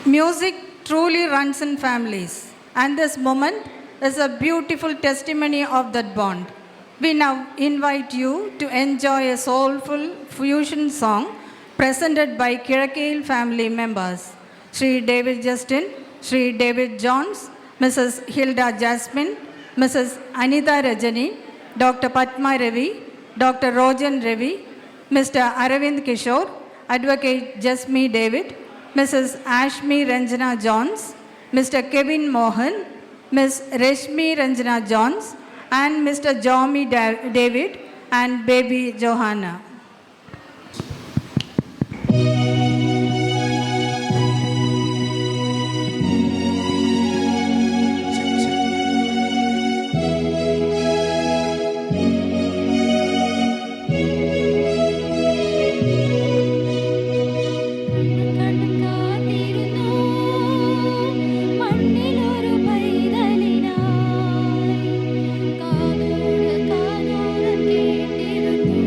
Music truly runs in families, and this moment is a beautiful testimony of that bond. We now invite you to enjoy a soulful fusion song presented by Kirakil family members, Sri David Justin, Sri David Johns, Mrs. Hilda Jasmine, Mrs. Anita Rajani, Dr. Padma Ravi, Dr. Rojan Ravi, Mr. Aravind Kishore, Advocate Jasmi David, Mrs. Ashmi Ranjana Johns, Mr. Kevin Mohan, Ms. Reshmi Ranjana Johns, and Mr. Jomi David and baby Johanna.
മണ്ണിലൊരു പൈതലിനായി കാതോട് കാതോരം കേട്ടിരുന്നു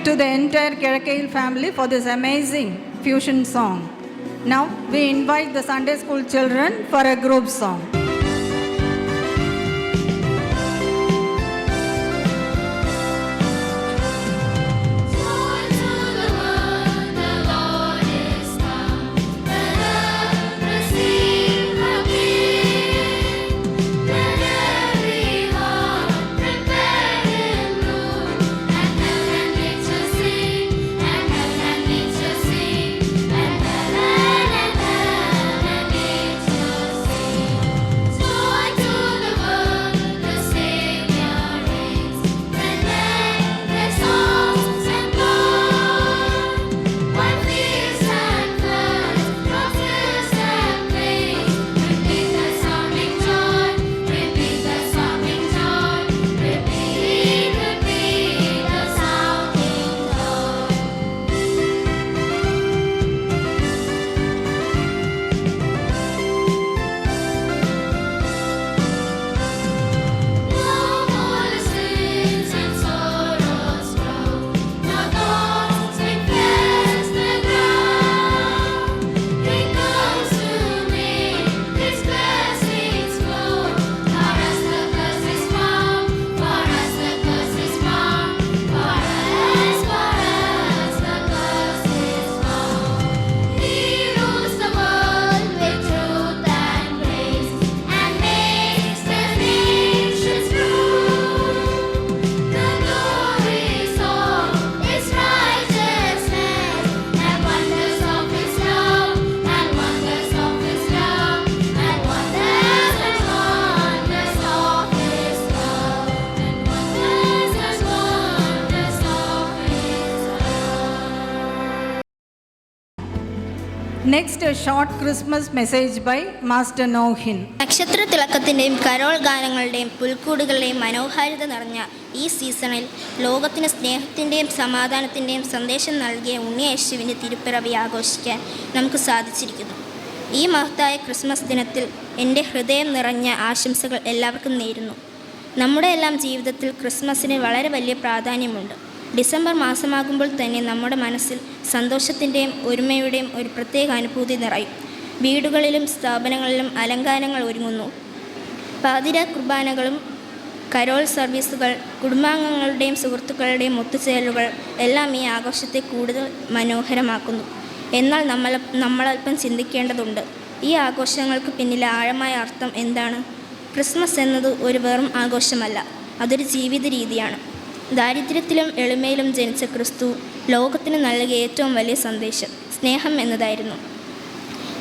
to the entire Kerakail family for this amazing fusion song. Now we invite the Sunday school children for a group song. Next, a short Christmas message by Master Nohin.
നക്ഷത്ര തിളക്കത്തിൻ്റെയും Carol ഗാനങ്ങളുടെയും പുൽക്കൂടുകളുടെയും മനോഹാരിത നിറഞ്ഞ ഈ സീസണിൽ ലോകത്തിന് സ്നേഹത്തിൻ്റെയും സമാധാനത്തിൻ്റെയും സന്ദേശം നൽകിയ ഉണ്ണിയേശുവിൻ്റെ തിരുപ്പിറവി ആഘോഷിക്കാൻ നമുക്ക് സാധിച്ചിരിക്കുന്നു. ഈ മഹത്തായ ക്രിസ്മസ് ദിനത്തിൽ എൻ്റെ ഹൃദയം നിറഞ്ഞ ആശംസകൾ എല്ലാവർക്കും നേരുന്നു. നമ്മുടെ എല്ലാം ജീവിതത്തിൽ ക്രിസ്മസിന് വളരെ വലിയ പ്രാധാന്യമുണ്ട്. ഡിസംബർ മാസമാകുമ്പോൾ തന്നെ നമ്മുടെ മനസ്സിൽ സന്തോഷത്തിൻ്റെയും ഒരുമയുടെയും ഒരു പ്രത്യേക അനുഭൂതി നിറയും. വീടുകളിലും സ്ഥാപനങ്ങളിലും അലങ്കാരങ്ങൾ ഒരുങ്ങുന്നു. പാതിര കുർബാനകളും കരോൾ സർവീസുകൾ, കുടുംബാംഗങ്ങളുടെയും സുഹൃത്തുക്കളുടെയും ഒത്തുചേരലുകൾ എല്ലാം ഈ ആഘോഷത്തെ കൂടുതൽ മനോഹരമാക്കുന്നു. എന്നാൽ നമ്മളൽപ്പം ചിന്തിക്കേണ്ടതുണ്ട്, ഈ ആഘോഷങ്ങൾക്ക് പിന്നിലെ ആഴമായ അർത്ഥം എന്താണ്? ക്രിസ്മസ് എന്നത് ഒരു വെറും ആഘോഷമല്ല, അതൊരു ജീവിത രീതിയാണ്. ദാരിദ്ര്യത്തിലും എളിമയിലും ജനിച്ച ക്രിസ്തു ലോകത്തിന് നൽകിയ ഏറ്റവും വലിയ സന്ദേശം സ്നേഹം എന്നതായിരുന്നു.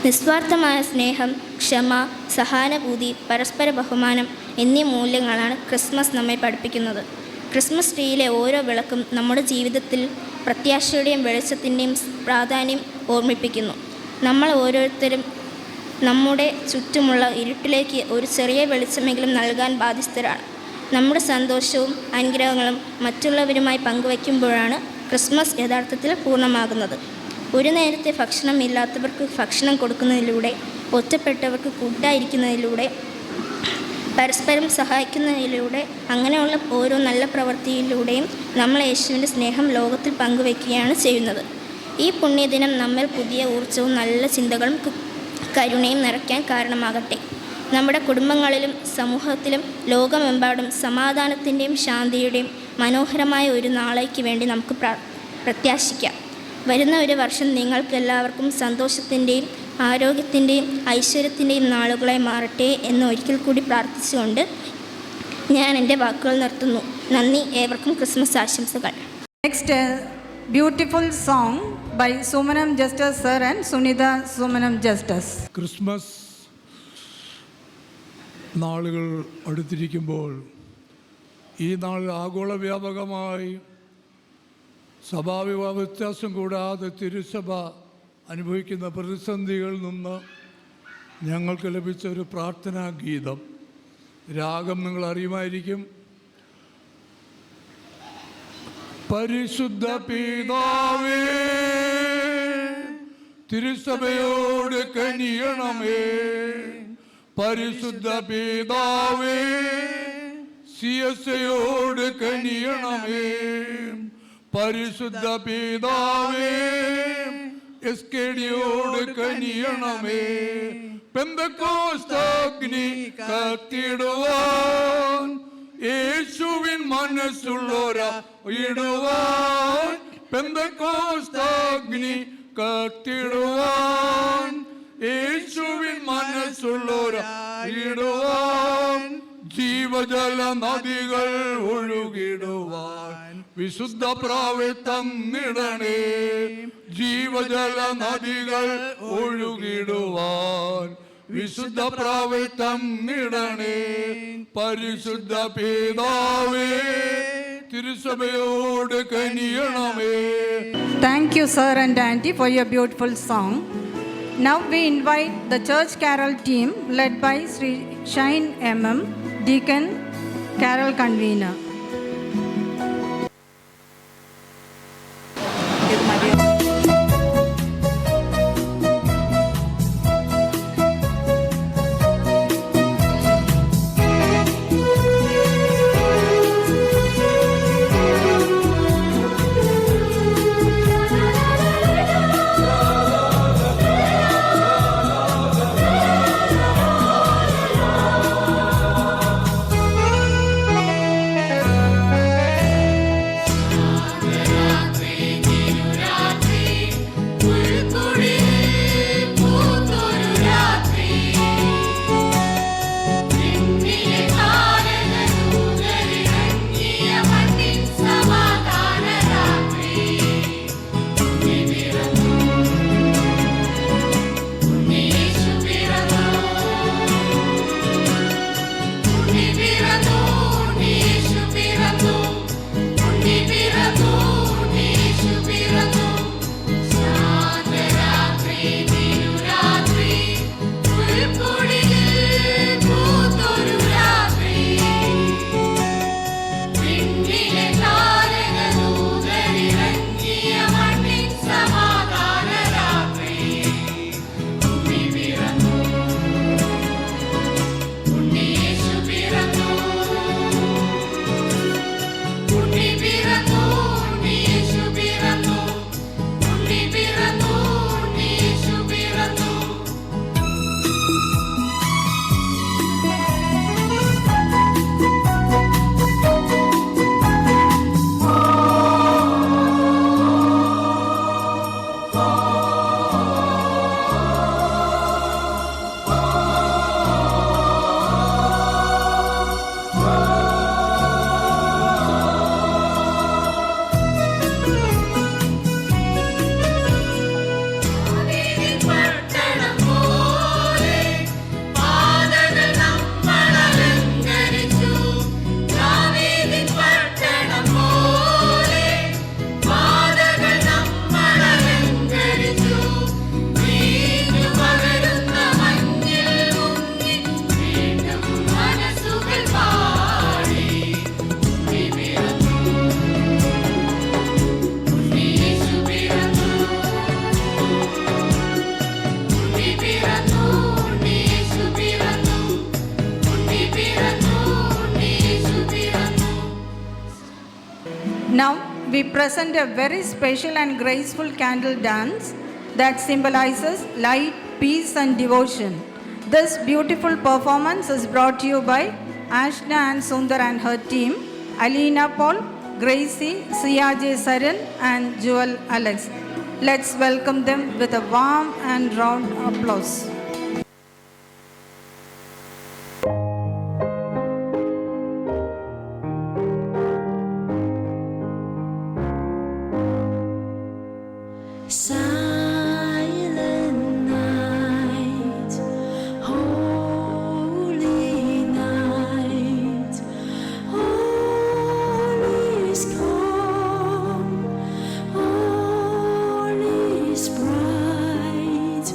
നിസ്വാർത്ഥമായ സ്നേഹം, ക്ഷമ, സഹാനുഭൂതി, പരസ്പര ബഹുമാനം എന്നീ മൂല്യങ്ങളാണ് ക്രിസ്മസ് നമ്മെ പഠിപ്പിക്കുന്നത്. ക്രിസ്മസ് ട്രീയിലെ ഓരോ വിളക്കും നമ്മുടെ ജീവിതത്തിൽ പ്രത്യാശയുടെയും വെളിച്ചത്തിൻ്റെയും പ്രാധാന്യം ഓർമ്മിപ്പിക്കുന്നു. നമ്മൾ ഓരോരുത്തരും നമ്മുടെ ചുറ്റുമുള്ള ഇരുട്ടിലേക്ക് ഒരു ചെറിയ വെളിച്ചമെങ്കിലും നൽകാൻ ബാധ്യസ്ഥരാണ്. നമ്മുടെ സന്തോഷവും അനുഗ്രഹങ്ങളും മറ്റുള്ളവരുമായി പങ്കുവയ്ക്കുമ്പോഴാണ് ക്രിസ്മസ് യഥാർത്ഥത്തിൽ പൂർണ്ണമാകുന്നത്. ഒരു നേരത്തെ ഭക്ഷണം ഇല്ലാത്തവർക്ക് ഭക്ഷണം കൊടുക്കുന്നതിലൂടെ, ഒറ്റപ്പെട്ടവർക്ക് കൂട്ടായിരിക്കുന്നതിലൂടെ, പരസ്പരം സഹായിക്കുന്നതിലൂടെ, അങ്ങനെയുള്ള ഓരോ നല്ല പ്രവൃത്തിയിലൂടെയും നമ്മൾ യേശുവിൻ്റെ സ്നേഹം ലോകത്തിൽ പങ്കുവയ്ക്കുകയാണ് ചെയ്യുന്നത്. ഈ പുണ്യദിനം നമ്മിൽ പുതിയ ഊർജ്ജവും നല്ല ചിന്തകളും കരുണയും നിറയ്ക്കാൻ കാരണമാകട്ടെ. നമ്മുടെ കുടുംബങ്ങളിലും സമൂഹത്തിലും ലോകമെമ്പാടും സമാധാനത്തിൻ്റെയും ശാന്തിയുടെയും മനോഹരമായ ഒരു നാളേക്ക് വേണ്ടി നമുക്ക് പ്രത്യാശിക്കാം. വരുന്ന ഒരു വർഷം നിങ്ങൾക്കെല്ലാവർക്കും സന്തോഷത്തിൻ്റെയും ആരോഗ്യത്തിൻ്റെയും ഐശ്വര്യത്തിൻ്റെയും നാളുകളായി മാറട്ടെ എന്ന് ഒരിക്കൽ കൂടി പ്രാർത്ഥിച്ചുകൊണ്ട് ഞാൻ എൻ്റെ വാക്കുകൾ നിർത്തുന്നു. നന്ദി. ഏവർക്കും ക്രിസ്മസ് ആശംസകൾ.
Next, a beautiful song by Sumanam Justus Sir and Sunitha Sumanam Justus.
Christmas നാളുകൾ അടുത്തിരിക്കുമ്പോൾ ഈ നാൾ ആഗോള വ്യാപകമായി സഭാവിവാഹ വ്യത്യാസം കൂടാതെ തിരുസഭ അനുഭവിക്കുന്ന പ്രതിസന്ധികളിൽ നിന്ന് ഞങ്ങൾക്ക് ലഭിച്ച ഒരു പ്രാർത്ഥനാ ഗീതം. രാഗം നിങ്ങൾ അറിയുമായിരിക്കും. പരിശുദ്ധ പിതാവേ, തിരുസഭയോട് കനിയണമേ. പരിശുദ്ധ പിതാവേ, സിയസയോട് കനിയണമേ. പരിശുദ്ധ പിതാവേ എസ്കേഡിയോട് കനിയണമേ. പെന്തക്കോസ്താഗ്നി കത്തിടുവാൻ യേശുവിൻ മനസ്സുള്ളോരാ ഇടുവാൻ. പെന്തക്കോസ്താഗ്നി കത്തിടുവാൻ യേശുവിൻ മനസ്സുള്ളോരാ ഇടുവാൻ. ജീവജല നദികൾ ഒഴുകിടുവാൻ വിശുദ്ധ പ്രാവെ തന്നിടണേ. ജീവജല നദികൾ ഒഴുകിടുവാൻ വിശുദ്ധ പ്രാവെ തന്നിടണേ. പരിശുദ്ധ പിതാവേ തിരുസഭയോട് കനിയണമേ.
Thank you, sir and auntie, for your beautiful song. Now we invite the church carol team led by Sri Shine MM, Deacon, Carol Convener. Now we present a very special and graceful candle dance that symbolizes light, peace and devotion. This beautiful performance is brought to you by Ashna and Sundar and her team, Alina Paul, Gracie, Siya Saran and Jewel Alex. Let's welcome them with a warm and round applause.
Silent night, holy night, all is calm, all is bright.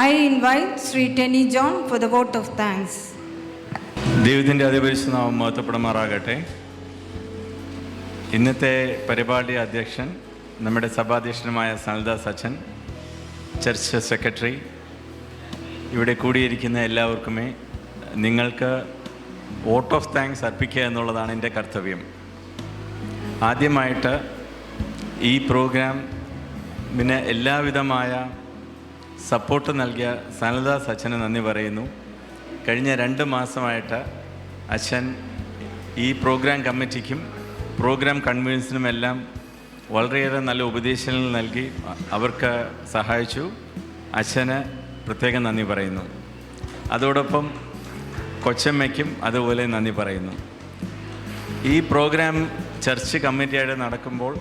I invite Sri Tenny John for the vote of thanks.
ദൈവത്തിൻ്റെ അതിപരിശുദ്ധ നാമം മഹത്വപ്പെടുമാറാകട്ടെ. ഇന്നത്തെ പരിപാടി അധ്യക്ഷൻ നമ്മുടെ സഭാധ്യക്ഷനുമായ സനൽദാസ് അച്ഛൻ, church secretary, ഇവിടെ കൂടിയിരിക്കുന്ന എല്ലാവർക്കുമേ നിങ്ങൾക്ക് വോട്ട് ഓഫ് താങ്ക്സ് അർപ്പിക്കുക എന്നുള്ളതാണ് എൻ്റെ കർത്തവ്യം. ആദ്യമായിട്ട് ഈ പ്രോഗ്രാമിന് എല്ലാവിധമായ സപ്പോർട്ട് നൽകിയ സനൽദാസ് അച്ഛന് നന്ദി പറയുന്നു. കഴിഞ്ഞ 2 മാസമായിട്ട് അച്ഛൻ ഈ പ്രോഗ്രാം കമ്മിറ്റിക്കും പ്രോഗ്രാം കൺവീനേഴ്സിനുമെല്ലാം വളരെയേറെ നല്ല ഉപദേശങ്ങൾ നൽകി അവർക്ക് സഹായിച്ചു. അച്ഛന് പ്രത്യേകം നന്ദി പറയുന്നു. അതോടൊപ്പം കൊച്ചമ്മയ്ക്കും അതുപോലെ നന്ദി പറയുന്നു. ഈ പ്രോഗ്രാം ചർച്ച് കമ്മിറ്റിയായിട്ട് നടക്കുമ്പോൾ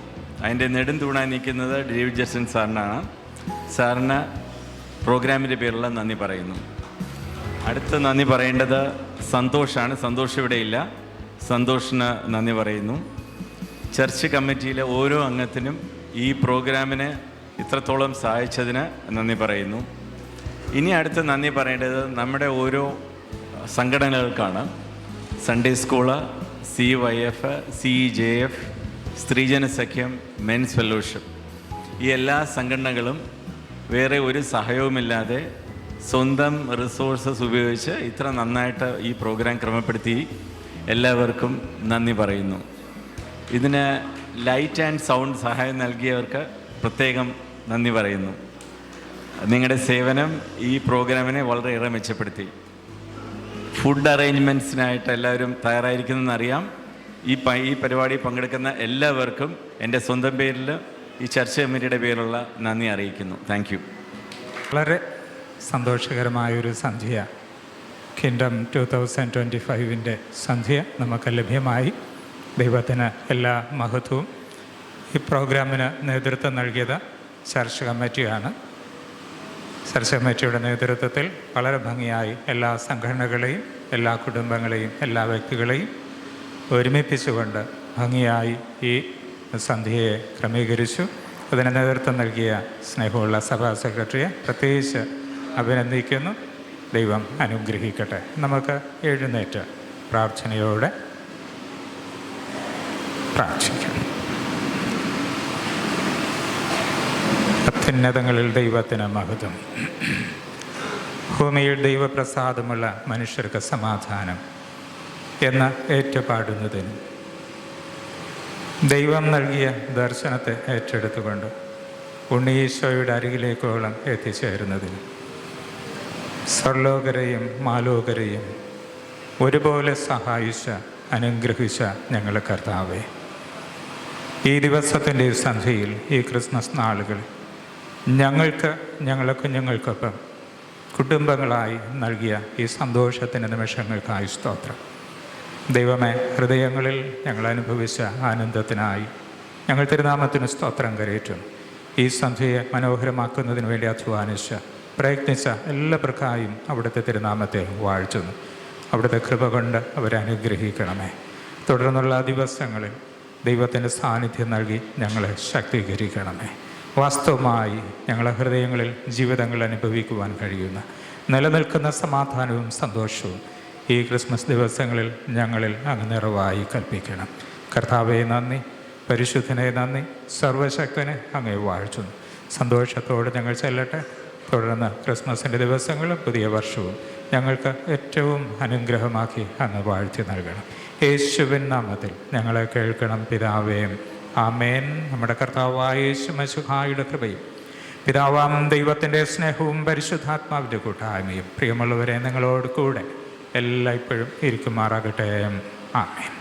അതിൻ്റെ നെടുംതൂണായി നിൽക്കുന്നത് ഡേവിഡ് ജസ്റ്റിൻ സാറിനാണ്. സാറിന് പ്രോഗ്രാമിൻ്റെ പേരുള്ള നന്ദി പറയുന്നു. അടുത്ത നന്ദി പറയേണ്ടത് സന്തോഷാണ്. സന്തോഷം ഇവിടെ ഇല്ല. സന്തോഷിന് നന്ദി പറയുന്നു. ചർച്ച് കമ്മിറ്റിയിലെ ഓരോ അംഗത്തിനും ഈ പ്രോഗ്രാമിനെ ഇത്രത്തോളം സഹായിച്ചതിന് നന്ദി പറയുന്നു. ഇനി അടുത്ത നന്ദി പറയേണ്ടത് നമ്മുടെ ഓരോ സംഘടനകൾക്കാണ്. സൺഡേ സ്കൂള്, CYF, CJF, സ്ത്രീജന സഖ്യം, മെൻസ് ഫെലോഷിപ്പ്, ഈ എല്ലാ സംഘടനകളും വേറെ ഒരു സഹായവുമില്ലാതെ സ്വന്തം റിസോഴ്സസ് ഉപയോഗിച്ച് ഇത്ര നന്നായിട്ട് ഈ പ്രോഗ്രാം ക്രമപ്പെടുത്തി. എല്ലാവർക്കും നന്ദി പറയുന്നു. ഇതിന് ലൈറ്റ് ആൻഡ് സൗണ്ട് സഹായം നൽകിയവർക്ക് പ്രത്യേകം നന്ദി പറയുന്നു. നിങ്ങളുടെ സേവനം ഈ പ്രോഗ്രാമിനെ വളരെയേറെ മെച്ചപ്പെടുത്തി. ഫുഡ് അറേഞ്ച്മെൻറ്റ്സിനായിട്ട് എല്ലാവരും തയ്യാറായിരിക്കുന്നതെന്നറിയാം. ഈ പരിപാടി പങ്കെടുക്കുന്ന എല്ലാവർക്കും എൻ്റെ സ്വന്തം പേരിൽ ഈ ചർച്ച കമ്മിറ്റിയുടെ പേരിലുള്ള നന്ദി അറിയിക്കുന്നു. Thank you.
വളരെ സന്തോഷകരമായൊരു സന്ധ്യ, കിൻഡം 2025 സന്ധ്യ നമുക്ക് ലഭ്യമായി. ദൈവത്തിന് എല്ലാ മഹത്വവും. ഈ പ്രോഗ്രാമിന് നേതൃത്വം നൽകിയത് ചർച്ച് കമ്മിറ്റിയാണ്. ചർച്ച് കമ്മിറ്റിയുടെ നേതൃത്വത്തിൽ വളരെ ഭംഗിയായി എല്ലാ സംഘടനകളെയും എല്ലാ കുടുംബങ്ങളെയും എല്ലാ വ്യക്തികളെയും ഒരുമിപ്പിച്ചുകൊണ്ട് ഭംഗിയായി ഈ സന്ധ്യയെ ക്രമീകരിച്ചു. അതിന് നേതൃത്വം നൽകിയ സ്നേഹമുള്ള സഭാ സെക്രട്ടറിയെ പ്രത്യേകിച്ച് അഭിനന്ദിക്കുന്നു. ദൈവം അനുഗ്രഹിക്കട്ടെ. നമുക്ക് എഴുന്നേറ്റ് പ്രാർത്ഥനയോടെ പ്രാർത്ഥിക്കാം. അത്യുന്നതങ്ങളിൽ ദൈവത്തിന് മഹത്വം. ഭൂമിയിൽ ദൈവപ്രസാദമുള്ള മനുഷ്യർക്ക് സമാധാനം എന്ന് ഏറ്റുപാടുന്നതിനും ദൈവം നൽകിയ ദർശനത്തെ ഏറ്റെടുത്തുകൊണ്ട് ഉണ്ണീശോയുടെ അരികിലേക്കോളം എത്തിച്ചേരുന്നതിനും സർലോകരെയും മാലോകരെയും ഒരുപോലെ സഹായിച്ച അനുഗ്രഹിച്ച ഞങ്ങളുടെ കർത്താവേ, ഈ ദിവസത്തിൻ്റെ സന്ധ്യയിൽ ഈ ക്രിസ്മസ് നാളുകളിൽ ഞങ്ങളുടെ കുഞ്ഞുങ്ങൾക്കൊപ്പം കുടുംബങ്ങളായി നൽകിയ ഈ സന്തോഷത്തിൻ്റെ നിമിഷങ്ങൾക്കായി സ്തോത്രം. ദൈവമേ, ഹൃദയങ്ങളിൽ ഞങ്ങൾ അനുഭവിച്ച ആനന്ദത്തിനായി ഞങ്ങൾ തിരുനാമത്തിന് സ്തോത്രം കരയേറ്റും. ഈ സന്ധ്യയെ മനോഹരമാക്കുന്നതിന് വേണ്ടി അധ്വാനിച്ച പ്രയത്നിച്ച എല്ലാവർക്കായും അവിടുത്തെ തിരുനാമത്തെ വാഴ്ത്തുന്നു. അവിടുത്തെ കൃപ കൊണ്ട് അവരെ അനുഗ്രഹിക്കണമേ. തുടർന്നുള്ള ദിവസങ്ങളിൽ ദൈവത്തിൻ്റെ സാന്നിധ്യം നൽകി ഞങ്ങളെ ശക്തീകരിക്കണമേ. വാസ്തവമായി ഞങ്ങളുടെ ഹൃദയങ്ങളിൽ ജീവിതങ്ങൾ അനുഭവിക്കുവാൻ കഴിയുന്ന നിലനിൽക്കുന്ന സമാധാനവും സന്തോഷവും ഈ ക്രിസ്മസ് ദിവസങ്ങളിൽ ഞങ്ങളിൽ അങ്ങ് നിറവായി കൽപ്പിക്കണം. കർത്താവേ നന്ദി, പരിശുദ്ധനെ നന്ദി, സർവശക്തനെ അങ്ങേ വാഴ്ത്തുന്നു. സന്തോഷത്തോടെ ഞങ്ങൾ ചെല്ലട്ടെ. തുടർന്ന് ക്രിസ്മസിൻ്റെ ദിവസങ്ങളും പുതിയ വർഷവും ഞങ്ങൾക്ക് ഏറ്റവും അനുഗ്രഹമാക്കി അങ്ങ് വാഴ്ത്തി നൽകണം. യേശുവിൻ നാമത്തിൽ ഞങ്ങളെ കേൾക്കണം പിതാവേ, ആമേൻ. നമ്മുടെ കർത്താവായ യേശു മിശിഹായുടെ കൃപയും പിതാവാം ദൈവത്തിൻ്റെ സ്നേഹവും പരിശുദ്ധാത്മാവിൻ്റെ കൂട്ടായ്മയും പ്രിയമുള്ളവരെ നിങ്ങളോട് കൂടെ എല്ലായ്പ്പോഴും ഇരിക്കുമാറാകട്ടെ. ആമേൻ.